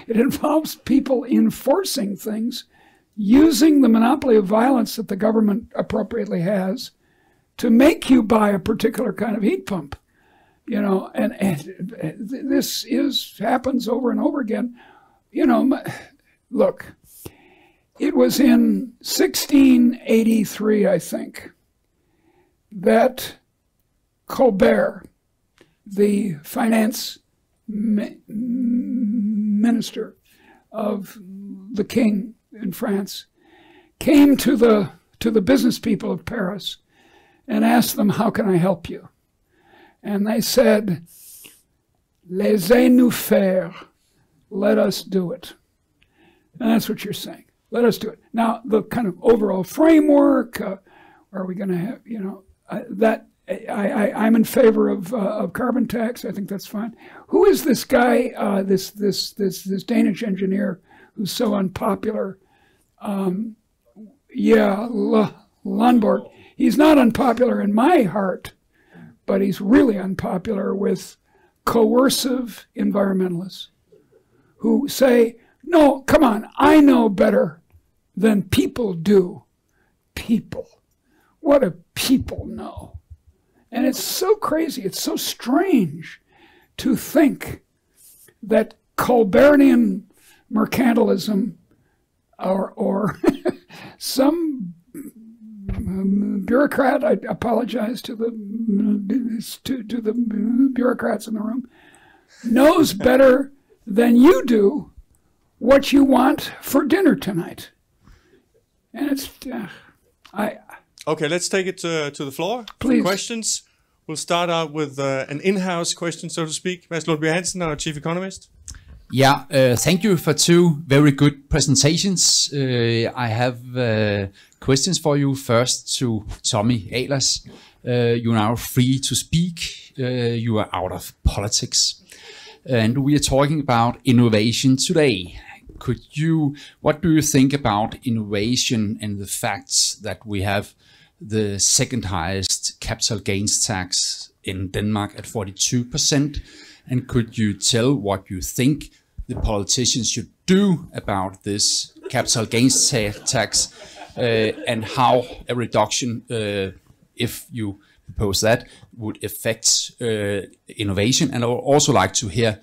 It involves people enforcing things, using the monopoly of violence that the government appropriately has to make you buy a particular kind of heat pump. And this happens over and over again. Look, it was in 1683, I think, that Colbert, the finance minister of the king in France, came to the business people of Paris and asked them, how can I help you? And they said, laissez-nous faire, let us do it. And that's what you're saying. Let us do it. Now, the kind of overall framework, are we going to have, I'm in favor of carbon tax. I think that's fine. Who is this guy, this Danish engineer who's so unpopular? Lundborg. He's not unpopular in my heart, but he's really unpopular with coercive environmentalists who say, no, come on, I know better than people do. People. What do people know? And it's so crazy, it's so strange to think that Colbertian mercantilism or some bureaucrat, I apologize to the bureaucrats in the room, knows better than you do what you want for dinner tonight. And it's, Okay, let's take it to the floor. Please. Questions. We'll start out with an in-house question, so to speak. Mads Lundby Hansen, our chief economist. Yeah, thank you for two very good presentations. I have questions for you. First to Tommy Ahlers. You're now free to speak. You are out of politics. And we are talking about innovation today. What do you think about innovation and the fact that we have the second highest capital gains tax in Denmark at 42%? And could you tell what you think the politicians should do about this capital gains tax and how a reduction, if you propose that, would affect innovation? And I would also like to hear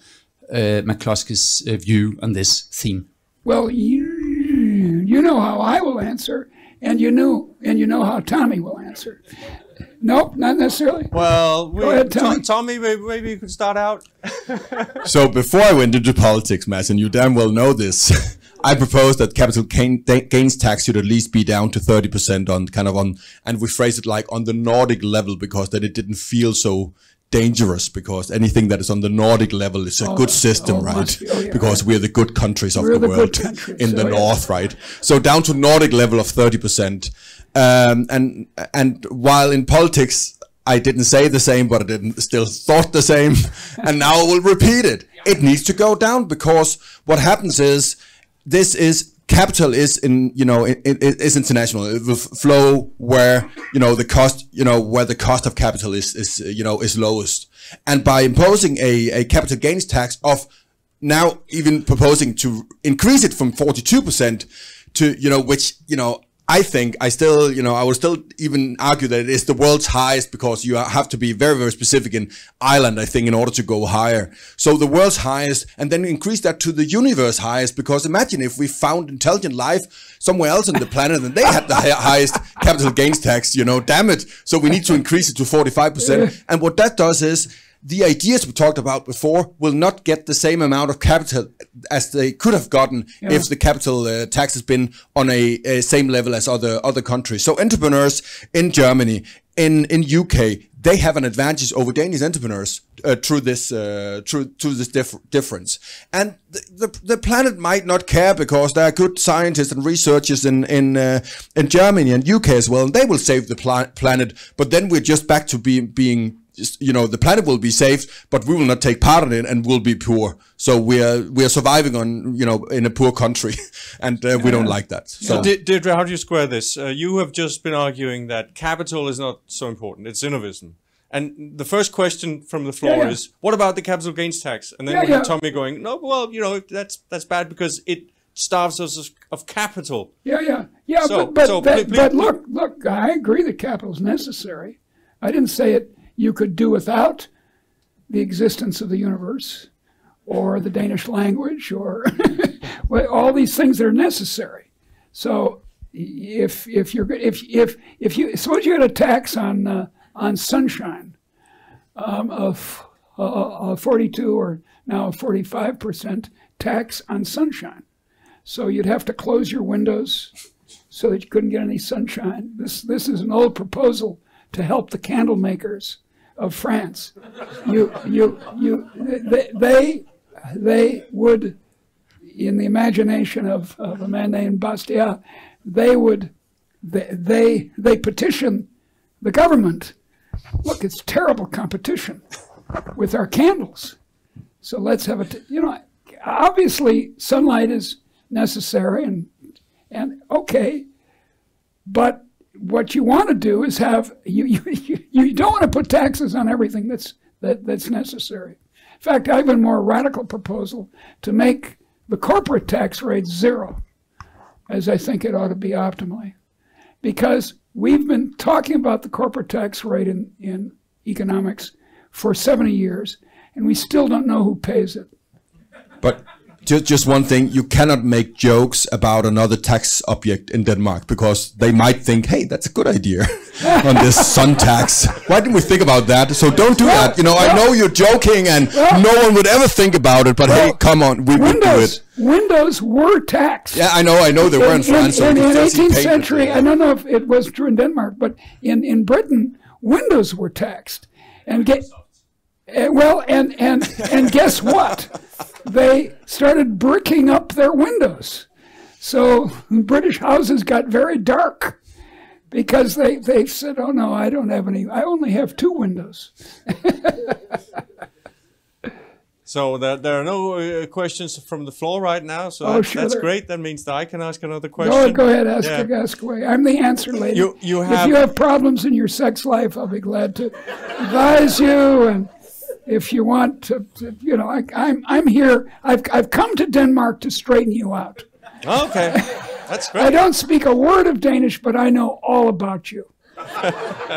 McCloskey's view on this theme. well, you know how I will answer, and you know how Tommy will answer. Nope, not necessarily. Well, Go ahead, Tommy. Tommy, maybe you could start out. So before I went into politics, Mads, and you damn well know this, I proposed that capital gains tax should at least be down to 30% and we phrase it like on the Nordic level, because then it didn't feel so dangerous, because anything that is on the Nordic level is a good system, right? Because we're the good countries of the world in the north, right? So down to Nordic level of 30%. And while in politics, I didn't say the same, but I didn't still thought the same. And now I will repeat it. It needs to go down, because what happens is capital is is international. It will flow where, where the cost of capital is lowest. And by imposing a capital gains tax of now even proposing to increase it from 42% to, which, I think I will still even argue that it is the world's highest, because you have to be very, very specific in Ireland, I think, in order to go higher. So the world's highest, and then increase that to the universe highest, because imagine if we found intelligent life somewhere else on the planet and they had the highest capital gains tax, damn it. So we need to increase it to 45%. And what that does is, the ideas we talked about before will not get the same amount of capital as they could have gotten if the capital tax has been on a same level as other countries. So entrepreneurs in Germany, in UK, they have an advantage over Danish entrepreneurs through this difference. And the planet might not care, because there are good scientists and researchers in Germany and UK as well, and they will save the planet. But then we're just back to being the planet will be saved, but we will not take part in it, and we'll be poor. So we are surviving on, in a poor country, and we don't like that. So Deirdre, how do you square this? You have just been arguing that capital is not so important; it's innovism. And the first question from the floor is, what about the capital gains tax? And then we have Tommy going, no, well, that's bad because it starves us of capital. But look, I agree that capital is necessary. I didn't say it. You could do without the existence of the universe or the Danish language or all these things that are necessary. So if you suppose you had a tax on on sunshine, of 42 or now 45% tax on sunshine. So you'd have to close your windows so that you couldn't get any sunshine. This is an old proposal to help the candle makers of France. They would, in the imagination of a man named Bastiat, they petition the government. Look, it's terrible competition with our candles. So let's have obviously sunlight is necessary and okay, but what you want to do is have, you don't want to put taxes on everything that's necessary. In fact, I have a more radical proposal to make the corporate tax rate 0, as I think it ought to be optimally. Because we've been talking about the corporate tax rate in economics for 70 years, and we still don't know who pays it. But just one thing, you cannot make jokes about another tax object in Denmark because they might think, hey, that's a good idea on this sun tax. Why didn't we think about that? So don't do that. I know you're joking and no one would ever think about it, but hey, come on, we would do it. Windows were taxed. Yeah, I know they were in France. In the 18th century, I don't know if it was true in Denmark, but in Britain, windows were taxed. And guess what? They started bricking up their windows. So British houses got very dark because they said, oh no, I don't have any, I only have 2 windows. So there are no questions from the floor right now, so that's great. That means that I can ask another question. Go ahead, ask away. I'm the answer lady. If you have problems in your sex life, I'll be glad to advise you. And if you want to, I'm here. I've come to Denmark to straighten you out. Okay, that's great. I don't speak a word of Danish, but I know all about you.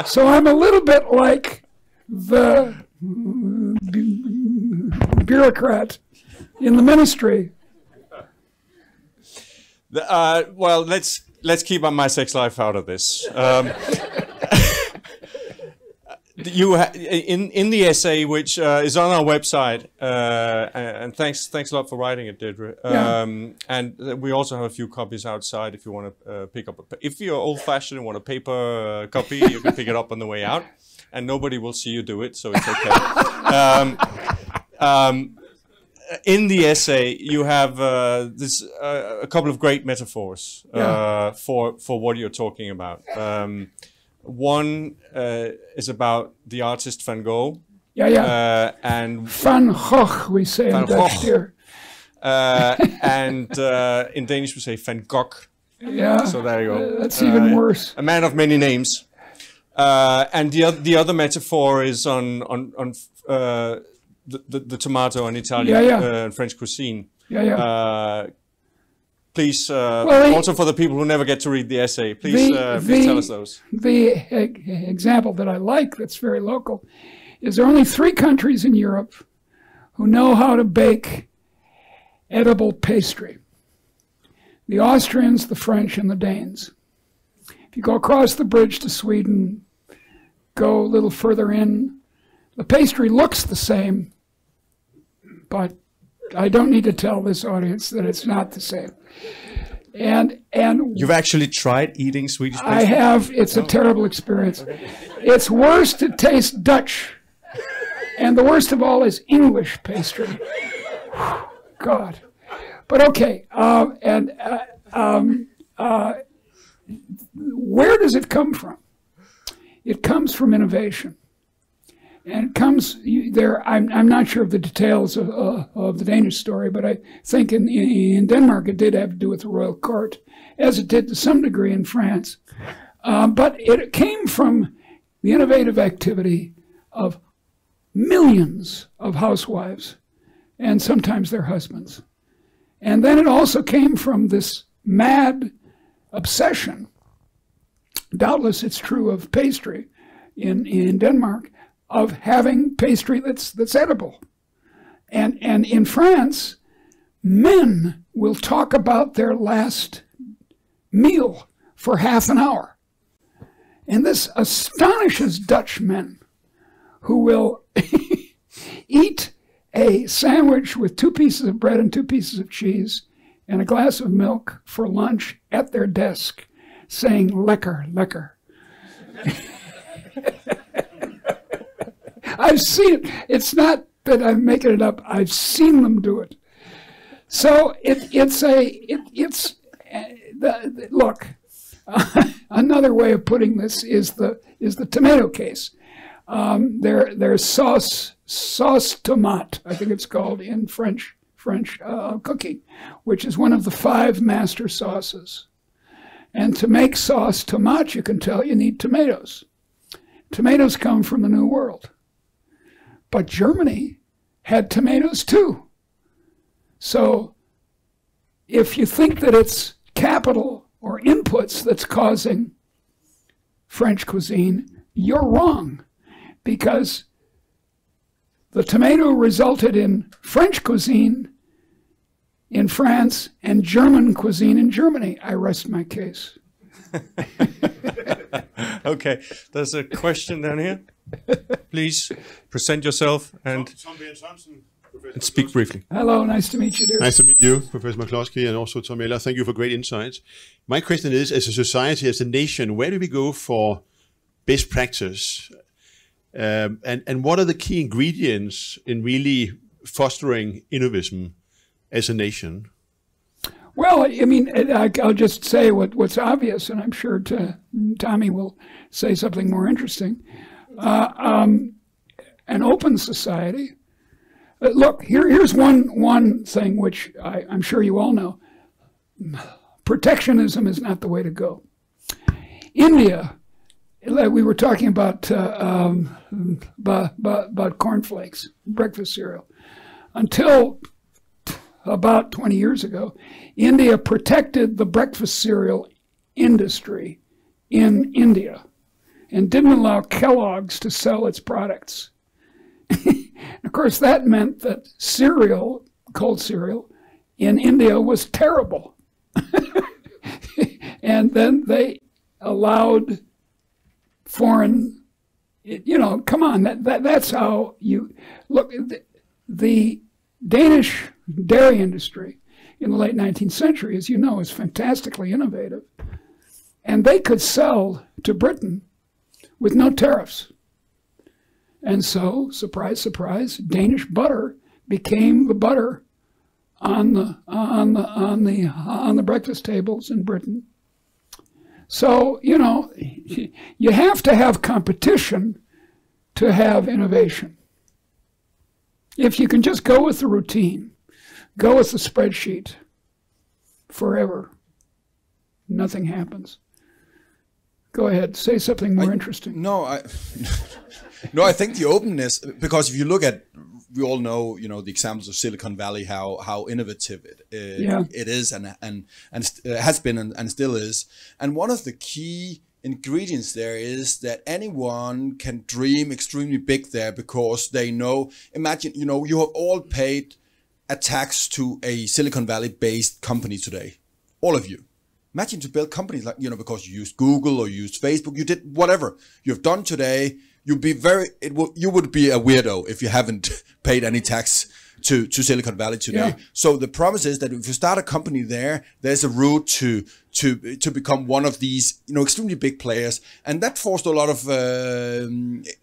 So I'm a little bit like the bureaucrat in the ministry. Well, let's keep my sex life out of this. In the essay, which is on our website, and thanks a lot for writing it, Deirdre. And we also have a few copies outside if you want to pick up. If you're old-fashioned and want a paper copy, you can pick it up on the way out, and nobody will see you do it, so it's okay. In the essay, you have a couple of great metaphors for what you're talking about. One is about the artist Van Gogh. And Van Gogh, we say in Dutch here. And in Danish we say Van Gogh. Yeah. So there you go. That's even worse. A man of many names. And the other metaphor is on the tomato in Italian and French cuisine. Please, also for the people who never get to read the essay, please tell us those. The example that I like that's very local is there are only 3 countries in Europe who know how to bake edible pastry. The Austrians, the French, and the Danes. If you go across the bridge to Sweden, go a little further in, the pastry looks the same, but I don't need to tell this audience that it's not the same. And you've actually tried eating Swedish pastry? I have. It's a terrible experience. It's worse to taste Dutch, and the worst of all is English pastry. God. But okay. Where does it come from? It comes from innovation. And it comes there. I'm not sure of the details of the Danish story, but I think in Denmark it did have to do with the royal court, as it did to some degree in France. But it came from the innovative activity of millions of housewives, and sometimes their husbands. And then it also came from this mad obsession. Doubtless it's true of pastry in Denmark, of having pastry that's edible. And in France, men will talk about their last meal for half an hour. And this astonishes Dutch men who will eat a sandwich with 2 pieces of bread and 2 pieces of cheese and a glass of milk for lunch at their desk, saying, lekker, lekker. I've seen it. It's not that I'm making it up. I've seen them do it. So look. Another way of putting this is the tomato case. There's sauce tomate, I think it's called in French cooking, which is one of the 5 master sauces. And to make sauce tomate, you can tell you need tomatoes. Tomatoes come from the New World. But Germany had tomatoes too. So if you think that it's capital or inputs that's causing French cuisine, you're wrong, because the tomato resulted in French cuisine in France and German cuisine in Germany. I rest my case. Okay, there's a question down here. Please present yourself and speak briefly. Hello, nice to meet you, dear. Nice to meet you, Professor McCloskey, and also Tommy Ahlers. Thank you for great insights. My question is, as a society, as a nation, where do we go for best practice? And what are the key ingredients in really fostering Innovisme as a nation? Well, I mean, I'll just say what's obvious, and I'm sure Tommy will say something more interesting. An open society. Look, here's one thing which I'm sure you all know. Protectionism is not the way to go. India, we were talking about cornflakes, breakfast cereal. Until about 20 years ago, India protected the breakfast cereal industry in India and didn't allow Kellogg's to sell its products. Of course, that meant that cereal, cold cereal, in India was terrible. And then they allowed foreign, come on, that's how you look. The Danish dairy industry in the late 19th century, as you know, is fantastically innovative. And they could sell to Britain with no tariffs. And so, surprise, surprise, Danish butter became the butter on the breakfast tables in Britain. So, you have to have competition to have innovation. If you can just go with the routine, go with the spreadsheet forever, nothing happens. Go ahead, say something more interesting. No, I think the openness, because if you look at, we all know, the examples of Silicon Valley, how innovative it is and has been and still is. And one of the key ingredients there is that anyone can dream extremely big there, because they know, imagine, you have all paid a tax to a Silicon Valley based company today, all of you. Imagine to build companies like, because you used Google or you used Facebook, you did whatever you've done today. You'd be you would be a weirdo if you haven't paid any tax to Silicon Valley today. Yeah. So the promise is that if you start a company there, there's a route to become one of these, extremely big players. And that forced a lot of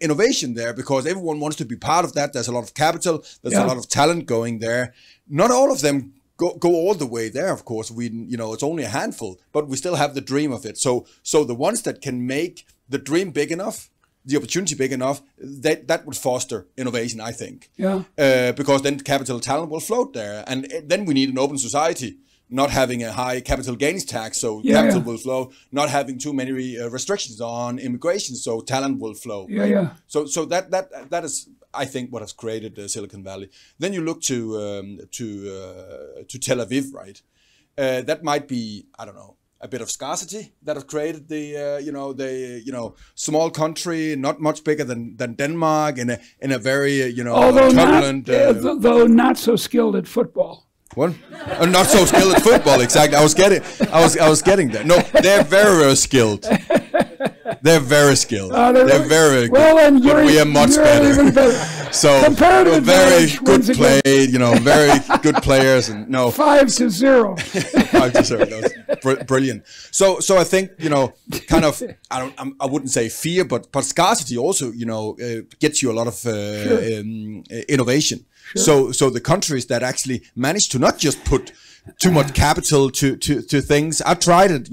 innovation there, because everyone wants to be part of that. There's a lot of capital. There's a lot of talent going there. Not all of them go all the way there, of course. It's only a handful, but we still have the dream of it. So the ones that can make the dream big enough, the opportunity big enough, that would foster innovation, I think. Yeah. Because then capital talent will float there, and then we need an open society, not having a high capital gains tax, so capital will flow. Not having too many restrictions on immigration, so talent will flow. Yeah, right? Yeah. So that is, I think, what has created Silicon Valley. Then you look to Tel Aviv, right? That might be, I don't know, a bit of scarcity that has created the small country, not much bigger than Denmark, in a very turbulent, though not so skilled at football. What? Not so skilled at football, exactly. I was getting there. No, they're very, very skilled. They're very skilled. They're very well, good. And but we are much better. So very good played, very good players, and 5-0. 5-0. Brilliant. So I think kind of I wouldn't say fear, but scarcity also gets you a lot of innovation. Sure. So the countries that actually manage to not just put too much capital to things. I tried it,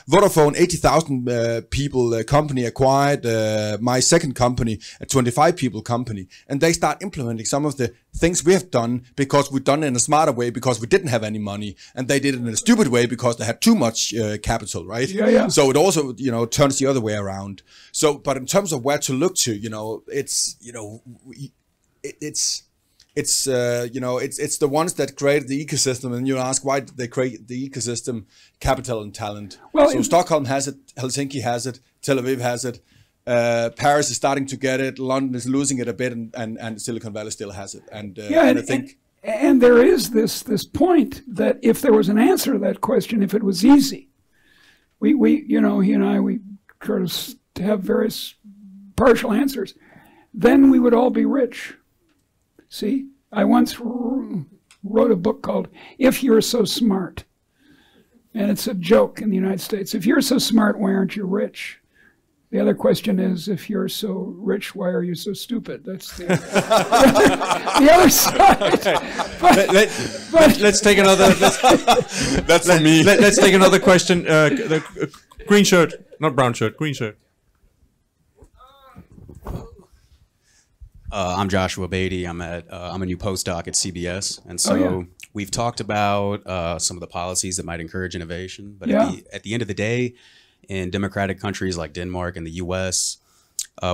Vodafone, 80,000 people company acquired my second company, a 25 people company, and they start implementing some of the things we have done because we've done it in a smarter way because we didn't have any money, and they did it in a stupid way because they had too much capital, right? Yeah. So it also, turns the other way around. So, but in terms of where to look to, it's the ones that created the ecosystem, and you ask why did they create the ecosystem? Capital and talent. Well, so Stockholm has it, Helsinki has it, Tel Aviv has it, Paris is starting to get it, London is losing it a bit, and Silicon Valley still has it. And I think, and there is this point that if there was an answer to that question, if it was easy, he and I sort of have various partial answers, then we would all be rich. See, I once wrote a book called If You're So Smart. And it's a joke in the United States. If you're so smart, why aren't you rich? The other question is, if you're so rich, why are you so stupid? That's the other side. Let's take another. That's for me. Let's take another question. The green shirt, not brown shirt, green shirt. I'm Joshua Beatty. I'm a new postdoc at CBS, and so we've talked about some of the policies that might encourage innovation. But at the end of the day, in democratic countries like Denmark and the U.S.,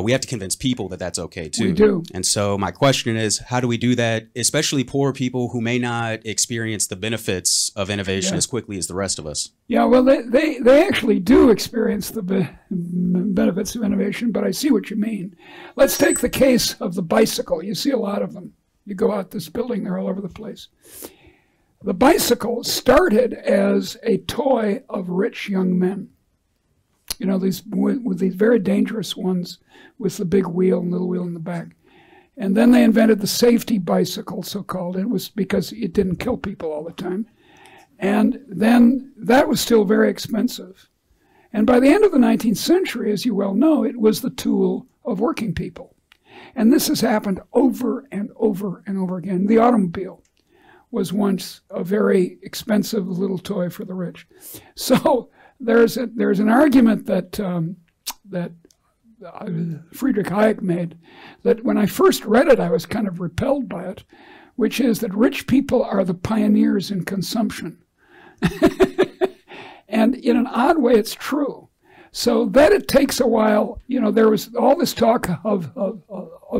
we have to convince people that that's okay too. We do. And so my question is, how do we do that, especially poor people who may not experience the benefits of innovation as quickly as the rest of us? Yeah, well, they actually do experience the benefits of innovation, but I see what you mean. Let's take the case of the bicycle. You see a lot of them. You go out this building, they're all over the place. The bicycle started as a toy of rich young men. These very dangerous ones with the big wheel and little wheel in the back. And then they invented the safety bicycle, so-called. It was because it didn't kill people all the time. And then that was still very expensive. And by the end of the 19th century, as you well know, it was the tool of working people. And this has happened over and over and over again. The automobile was once a very expensive little toy for the rich. So there's an argument that Friedrich Hayek made, that when I first read it, I was kind of repelled by it, which is that rich people are the pioneers in consumption. And in an odd way, it's true. So that it takes a while. There was all this talk of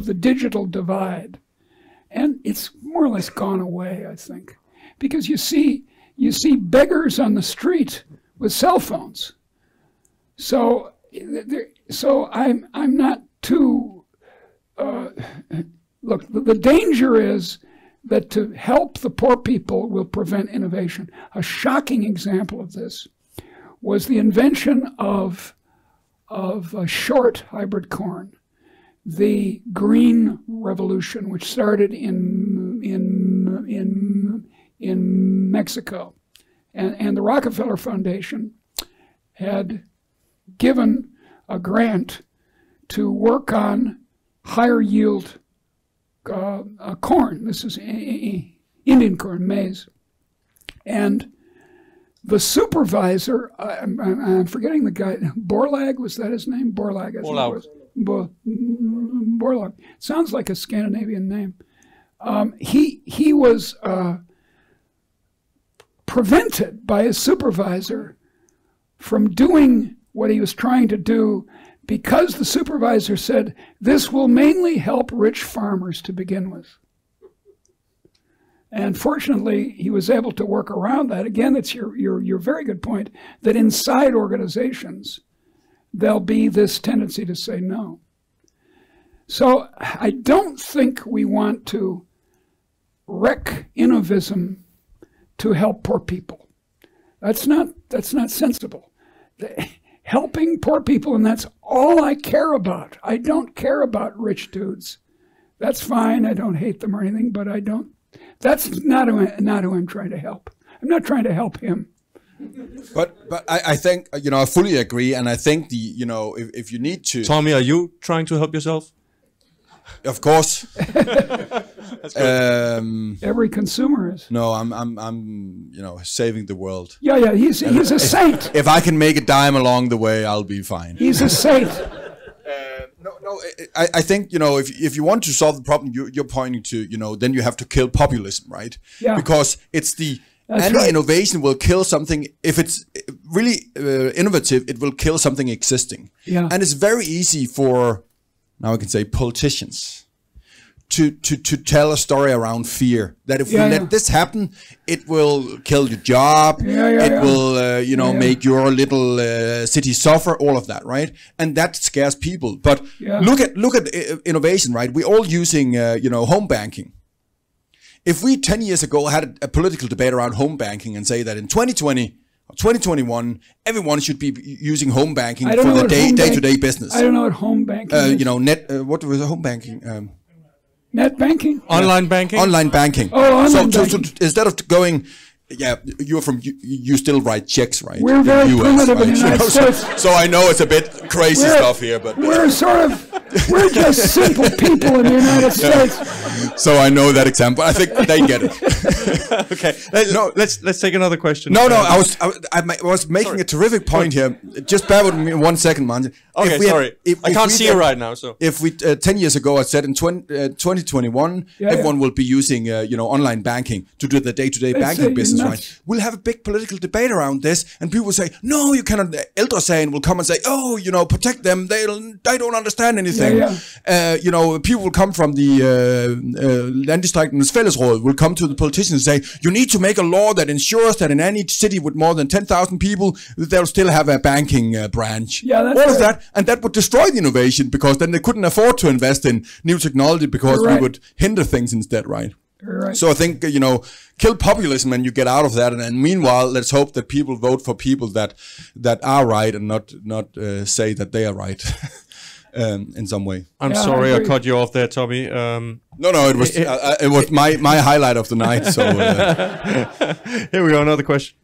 the digital divide, and it's more or less gone away, I think, because you see beggars on the street with cell phones. So I'm not too. Look, the danger is that to help the poor people will prevent innovation. A shocking example of this was the invention of a short hybrid corn, the Green Revolution, which started in Mexico. And the Rockefeller Foundation had given a grant to work on higher yield corn. This is Indian corn, maize. And the supervisor, I'm forgetting the guy, Borlaug, was that his name? Borlaug. Borlaug. Sounds like a Scandinavian name. He was prevented by his supervisor from doing what he was trying to do because the supervisor said, this will mainly help rich farmers to begin with. And fortunately, he was able to work around that. Again, it's your very good point that inside organizations, there'll be this tendency to say no. So I don't think we want to wreck Innovism to help poor people. That's not sensible. helping poor people, and that's all I care about. I don't care about rich dudes. That's fine. I don't hate them or anything, but I don't. That's not who I'm trying to help. I'm not trying to help him. But I think, I fully agree, and I think if you need to, Tommy, are you trying to help yourself? Of course. That's good. Every consumer is. No, I'm saving the world. Yeah, he's a saint. If I can make a dime along the way, I'll be fine. He's a saint. I think, if you want to solve the problem you're pointing to, then you have to kill populism, right? Yeah. Because it's any right. innovation will kill something. If it's really innovative, it will kill something existing. Yeah. And it's very easy for, now I can say, politicians to tell a story around fear. That if we let this happen, it will kill your job. It will, make your little city suffer. All of that, right? And that scares people. But look at innovation, right? We're all using, home banking. If we 10 years ago had a political debate around home banking and say that in 2020 or 2021, everyone should be using home banking for the day-to-day business. I don't know what home banking is. What was home banking? Net banking? Online banking? Online banking. Oh, online banking. So instead of going, you still write checks, right? We're very primitive in the United States. So I know it's a bit crazy stuff here, but we're just simple people in the United States. So I know that example. I think they get it. Okay. Let's take another question. No. I was making a terrific point here. Just bear with me 1 second, man. Okay, sorry. I can't see you right now. So if we 10 years ago I said in 2021 everyone will be using online banking to do the day-to-day banking business, right? We'll have a big political debate around this, and people will say, no, you cannot. Ældresagen will come and say, oh, protect them. They don't understand anything. People will come from the Landdistrikternes Fællesråd will come to the politicians and say, you need to make a law that ensures that in any city with more than 10,000 people, they'll still have a banking branch. Yeah, that's all of that, and that would destroy the innovation because then they couldn't afford to invest in new technology because we would hinder things instead, right? Right. So I think, kill populism and you get out of that. And meanwhile, let's hope that people vote for people that are right and not say that they are right in some way. I'm sorry I cut you off there, Tommy. No, it was my highlight of the night. So here we go, another question.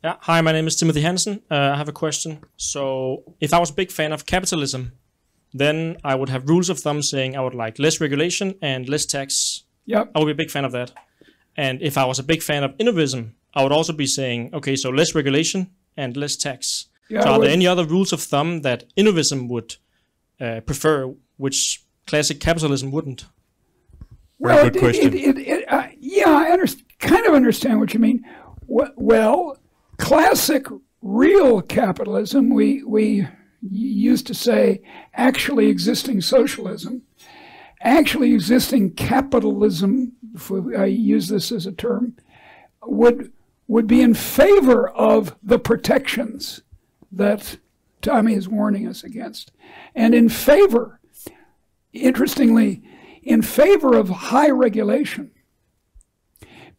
Yeah. Hi, my name is Timothy Hansen. I have a question. So if I was a big fan of capitalism, then I would have rules of thumb saying I would like less regulation and less tax. Yep. I would be a big fan of that. And if I was a big fan of Innovism, I would also be saying, okay, so less regulation and less tax. Yeah, so are there any other rules of thumb that Innovism would prefer, which classic capitalism wouldn't? Well, good question. I kind of understand what you mean. Well, classic real capitalism, we used to say actually existing socialism, actually existing capitalism, if I use this as a term, would be in favor of the protections that Tommy is warning us against. And in favor, interestingly, in favor of high regulation.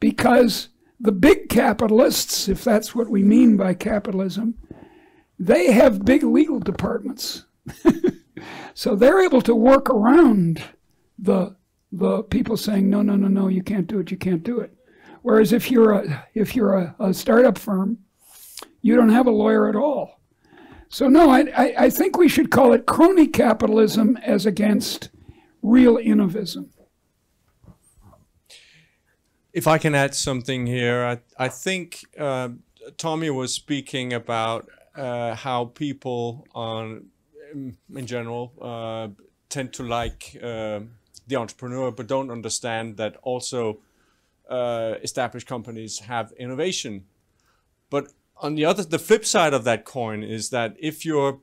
Because the big capitalists, if that's what we mean by capitalism, they have big legal departments. So they're able to work around the people saying, no, you can't do it. Whereas if you're a startup firm, you don't have a lawyer at all. So no, I think we should call it crony capitalism as against real innovism. If I can add something here, I think Tommy was speaking about how people in general tend to like the entrepreneur, but don't understand that also established companies have innovation. But on the flip side of that coin is that if you're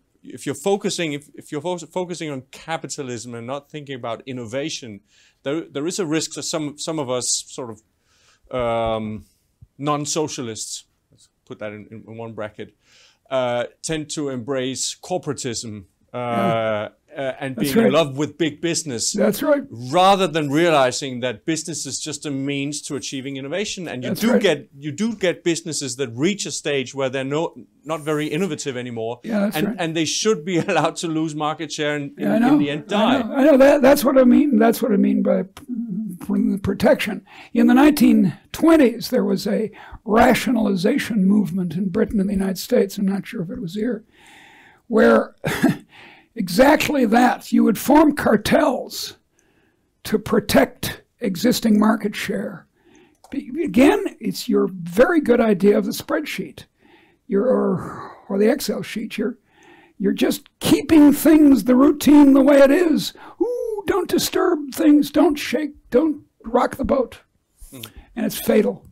focusing on capitalism and not thinking about innovation, there is a risk that some of us sort of non-socialists, let's put that in one bracket, tend to embrace corporatism and being in love with big business. That's right. Rather than realizing that business is just a means to achieving innovation, and you do get businesses that reach a stage where they're not very innovative anymore, and they should be allowed to lose market share and in the end die. I know that. That's what I mean. That's what I mean by protection. In the 1920s, there was a rationalization movement in Britain and the United States. I'm not sure if it was here, where exactly that. You would form cartels to protect existing market share. Again, it's your very good idea of the spreadsheet, or the Excel sheet. You're just keeping things, the routine, the way it is. Ooh, don't disturb things, don't shake, don't rock the boat. And it's fatal.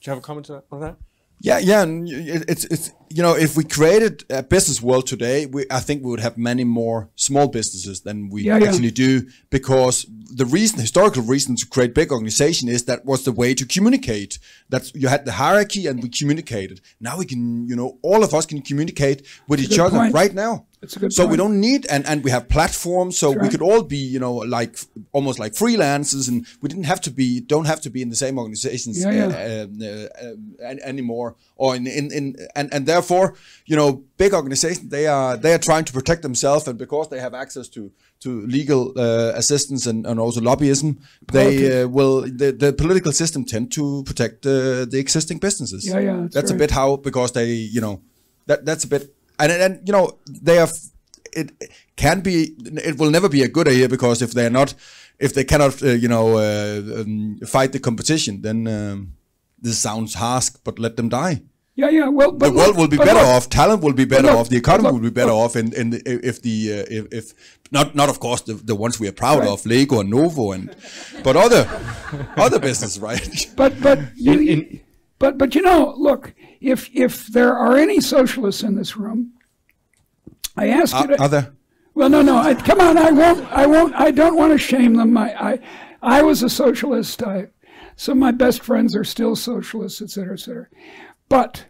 Do you have a comment on that? Yeah, and it's if we created a business world today, I think we would have many more small businesses than we actually do, because the historical reason to create big organization is that was the way to communicate. That you had the hierarchy and we communicated. Now we can, all of us can communicate with each other right now. That's a good so point. We don't need, and we have platforms, so we could all be, like almost like freelancers, and we don't have to be in the same organizations anymore. Or and therefore, big organizations, they are trying to protect themselves, and because they have access to legal assistance and also lobbyism, they will the political system tend to protect the existing businesses. That's a bit how, because they that's a bit. And they have. It can be. It will never be a good idea, because if they cannot, fight the competition, then this sounds harsh, but let them die. Well, the world will be better off. Talent will be better off. The economy will be better off. If not of course the ones we are proud of, Lego and Novo, but other business, right? But look. If there are any socialists in this room, I ask you to... Are there? Well, no. Come on, I won't. I don't want to shame them. I was a socialist. Some of my best friends are still socialists, etc., etc. But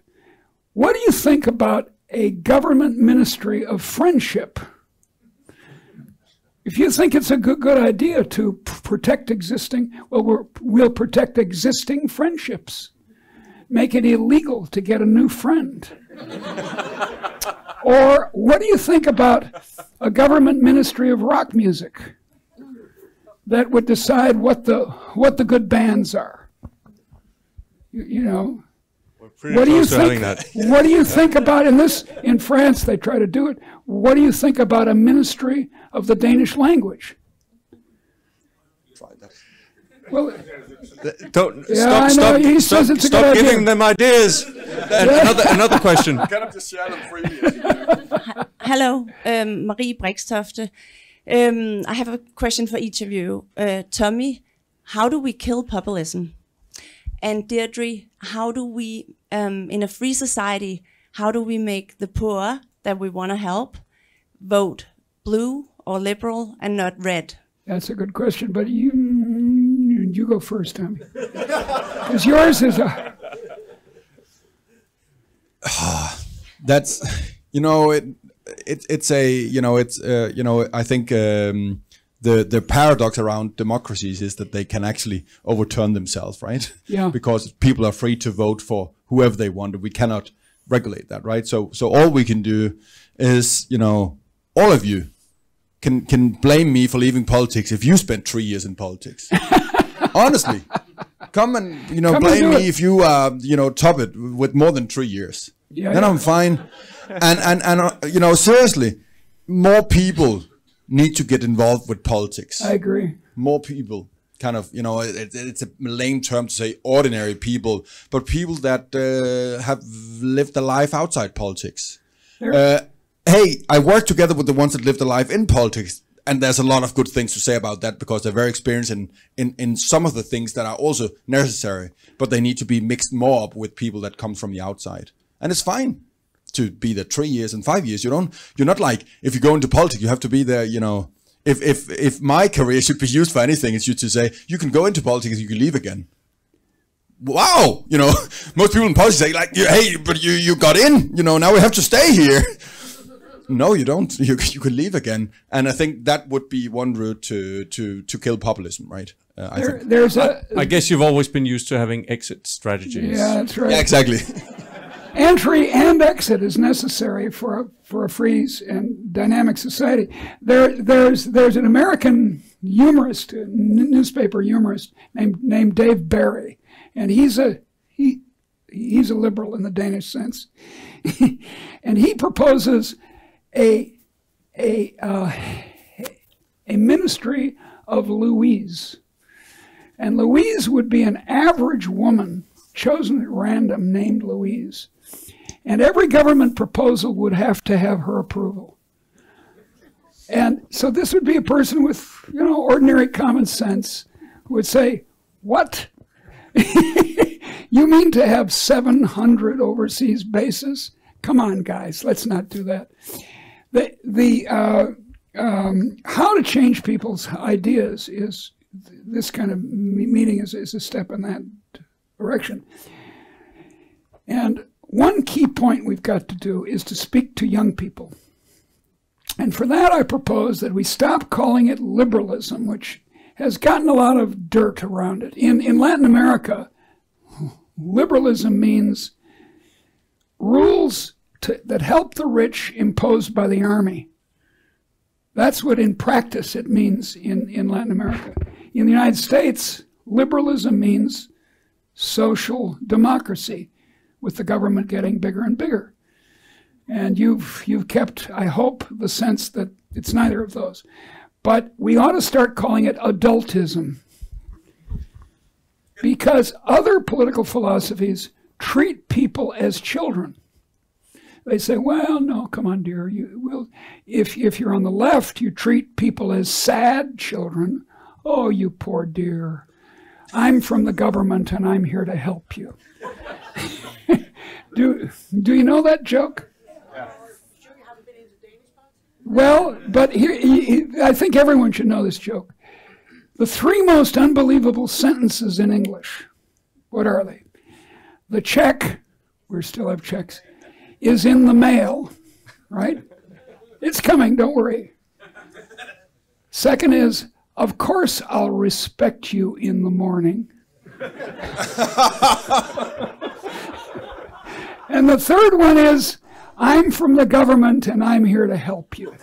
what do you think about a government ministry of friendship? If you think it's a good idea to protect existing, we'll protect existing friendships. Make it illegal to get a new friend. Or what do you think about a government ministry of rock music that would decide what the good bands are? What do you think? What do you think about in France they try to do it? What do you think about a ministry of the Danish language? Try that. Well, stop giving them ideas. Another question. Hello, Marie Brikstofte. I have a question for each of you. Tommy, how do we kill populism? And Deirdre, how do we, in a free society, how do we make the poor that we want to help vote blue or liberal and not red? That's a good question, but you go first, Tommy. Because yours is a... That's, I think the paradox around democracies is that they can actually overturn themselves, right? Yeah. Because people are free to vote for whoever they want. We cannot regulate that, right? So all we can do is, all of you can blame me for leaving politics if you spent 3 years in politics. Honestly, come and blame me if you top it with more than 3 years. Then I'm fine. And seriously, more people need to get involved with politics. I agree. More people, kind of, it's a lame term to say ordinary people, but people that have lived a life outside politics. Hey, I work together with the ones that lived a life in politics, and there's a lot of good things to say about that, because they're very experienced in some of the things that are also necessary, but they need to be mixed more up with people that come from the outside. And it's fine to be there 3 years and 5 years. You're not like, if you go into politics, you have to be there, if my career should be used for anything, it's to say, you can go into politics, you can leave again. Wow, most people in politics say like, hey, but you got in, now we have to stay here. No, you don't. You could leave again, and I think that would be one route to kill populism, right? I guess you've always been used to having exit strategies. Yeah, that's right. Yeah, exactly. Entry and exit is necessary for a free and dynamic society. There's an American humorist, newspaper humorist named Dave Barry, and he's a liberal in the Danish sense, and he proposes a ministry of Louise, and Louise would be an average woman chosen at random named Louise. And every government proposal would have to have her approval. And so this would be a person with, ordinary common sense who would say, what? You mean to have 700 overseas bases? Come on, guys, let's not do that. How to change people's ideas is, this kind of meeting is a step in that direction. And one key point we've got to do is to speak to young people. And for that, I propose that we stop calling it liberalism, which has gotten a lot of dirt around it. In Latin America, liberalism means rules that help the rich imposed by the army. That's what in practice it means in Latin America. In the United States, liberalism means social democracy, with the government getting bigger and bigger. And you've kept, I hope, the sense that it's neither of those. But we ought to start calling it adultism, because other political philosophies treat people as children. They say, well, no, come on, dear. If you're on the left, you treat people as sad children. Oh, you poor dear. I'm from the government and I'm here to help you. Do you know that joke? Yeah. Well, but here, I think everyone should know this joke. The three most unbelievable sentences in English, what are they? The check, we still have checks, is in the mail, right? It's coming, don't worry. Second is, of course I'll respect you in the morning. And the third one is, I'm from the government and I'm here to help you.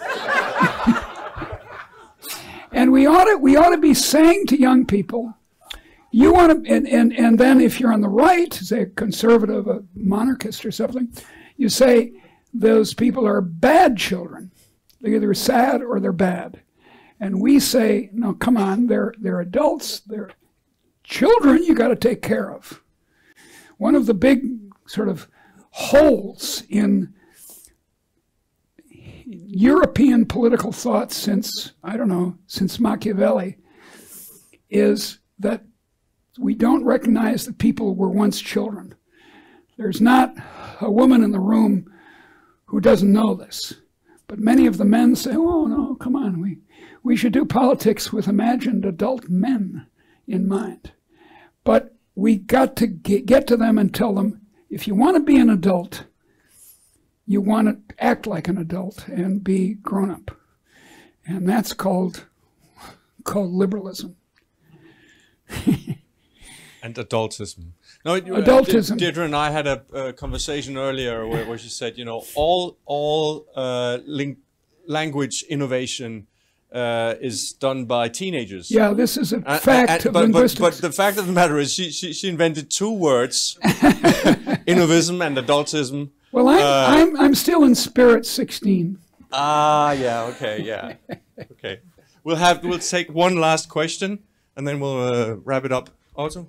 And we ought to be saying to young people, you want to, and then if you're on the right, say a conservative, a monarchist or something, you say those people are bad children. They're either sad or they're bad. And we say, no, come on, they're adults, they're children you got to take care of. One of the big sort of holes in European political thought since Machiavelli is that we don't recognize that people were once children. There's not a woman in the room who doesn't know this. But many of the men say, oh, no, come on, we should do politics with imagined adult men in mind. But we got to get to them and tell them, if you want to be an adult, you want to act like an adult and be grown up. And that's called liberalism. And adultism. No, adultism. Deirdre and I had a conversation earlier where she said, all language innovation is done by teenagers. Yeah, this is a fact of linguistics. But the fact of the matter is she invented two words, innovism and adultism. Well, I'm still in spirit 16. Yeah, okay, yeah. Okay. We'll take one last question and then we'll wrap it up. Otto,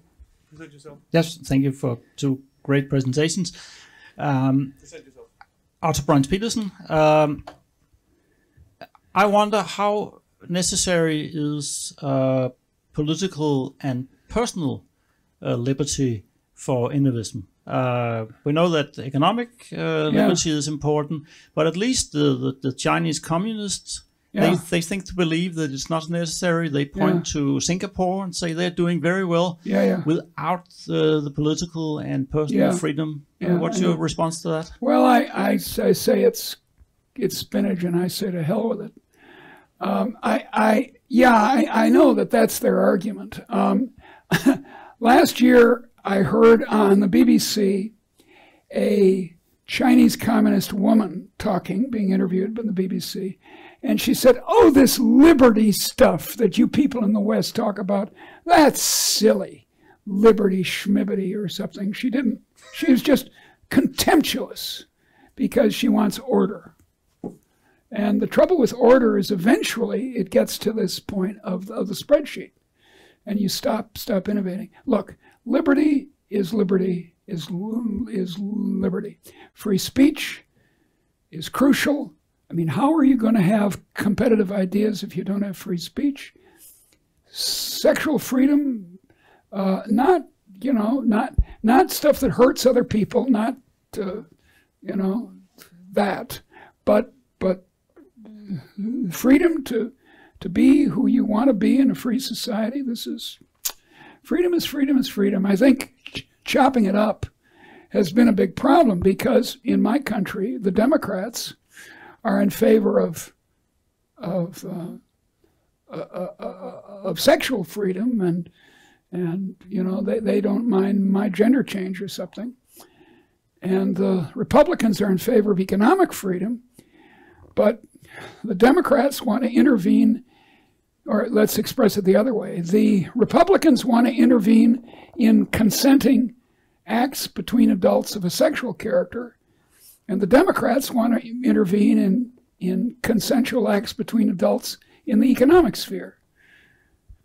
present yourself. Yes, thank you for two great presentations. Present yourself. Otto Brøns-Petersen. I wonder how necessary is political and personal liberty for Innovisme. We know that economic liberty is important, but at least the Chinese communists, they think to believe that it's not necessary. They point to Singapore and say they're doing very well without the political and personal freedom. What's your response to that? Well, I say it's it's spinach, and I say to hell with it. I know that that's their argument. Last year, I heard on the BBC a Chinese communist woman being interviewed by the BBC, and she said, "Oh, this liberty stuff that you people in the West talk about, that's silly. Liberty schmibbity or something." She didn't. She was just contemptuous because she wants order. And the trouble with order is eventually it gets to this point of the spreadsheet, and you stop innovating. Look, liberty is liberty is liberty. Free speech is crucial. I mean, how are you going to have competitive ideas if you don't have free speech? Sexual freedom, not stuff that hurts other people, not that, but freedom to be who you want to be in a free society. Freedom is freedom. I think chopping it up has been a big problem because in my country, the Democrats are in favor of sexual freedom, and they don't mind my gender change or something. And the Republicans are in favor of economic freedom, but the Democrats want to intervene, or let's express it the other way. The Republicans want to intervene in consenting acts between adults of a sexual character, and the Democrats want to intervene in consensual acts between adults in the economic sphere.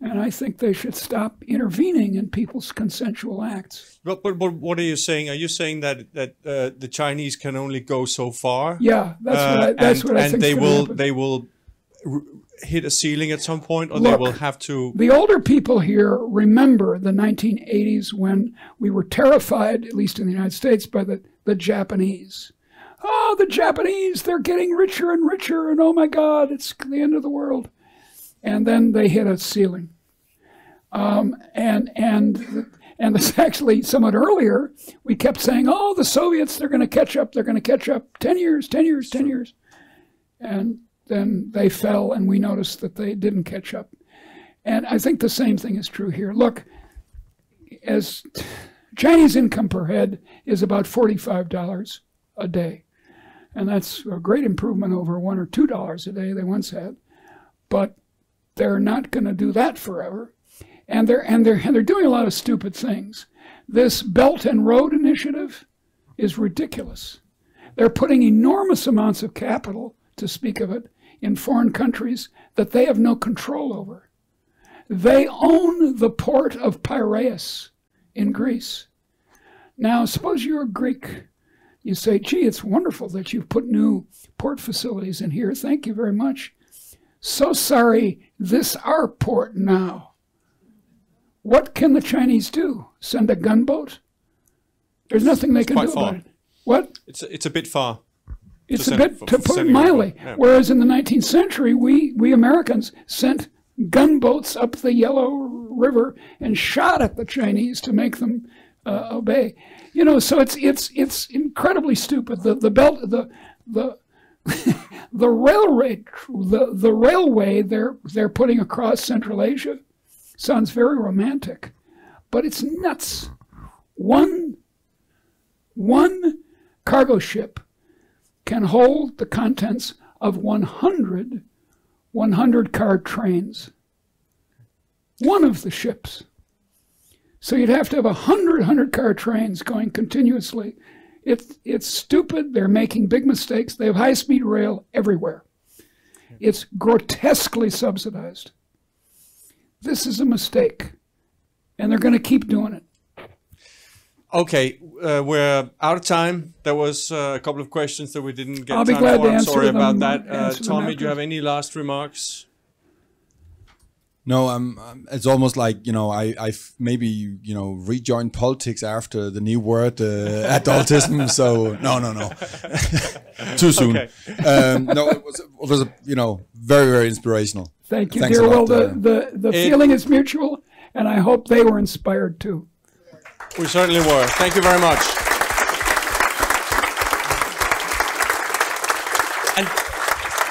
And I think they should stop intervening in people's consensual acts. But what are you saying? Are you saying that the Chinese can only go so far? Yeah, that's what I think. And they will hit a ceiling at some point, or they will have to. The older people here remember the 1980s when we were terrified, at least in the United States, by the Japanese. Oh, the Japanese, they're getting richer and richer, and oh my God, it's the end of the world. And then they hit a ceiling. And this actually somewhat earlier, we kept saying, oh, the Soviets, they're going to catch up, 10 years. And then they fell, and we noticed that they didn't catch up. And I think the same thing is true here. Look, as Chinese income per head is about $45 a day. And that's a great improvement over $1 or $2 a day they once had. But they're not going to do that forever. And they're doing a lot of stupid things. This Belt and Road Initiative is ridiculous. They're putting enormous amounts of capital, to speak of it, in foreign countries that they have no control over. They own the port of Piraeus in Greece. Now, suppose you're a Greek. You say, gee, it's wonderful that you've put new port facilities in here. Thank you very much. So sorry, this our port now. What can the Chinese do? Send a gunboat? There's nothing they can do about it. What? It's a bit far. It's a bit, to put it mildly. Yeah. Whereas in the 19th century, we Americans sent gunboats up the Yellow River and shot at the Chinese to make them obey. So it's incredibly stupid. The railway they're putting across Central Asia sounds very romantic, but it's nuts. One cargo ship can hold the contents of 100 car trains. One of the ships. So you'd have to have 100 car trains going continuously. It's stupid. They're making big mistakes. They have high-speed rail everywhere. It's grotesquely subsidized. This is a mistake, and they're going to keep doing it. Okay, we're out of time. There was a couple of questions that we didn't get I'll be time glad for. to I'm answer sorry them, about that. Tommy, do you have any last remarks? No, it's almost like, I've maybe, rejoined politics after the new word, adultism. So no, too soon. Okay. No, it was very, very inspirational. Thank you, Thanks dear. a lot, Well, the feeling is mutual, and I hope they were inspired too. We certainly were. Thank you very much. And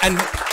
and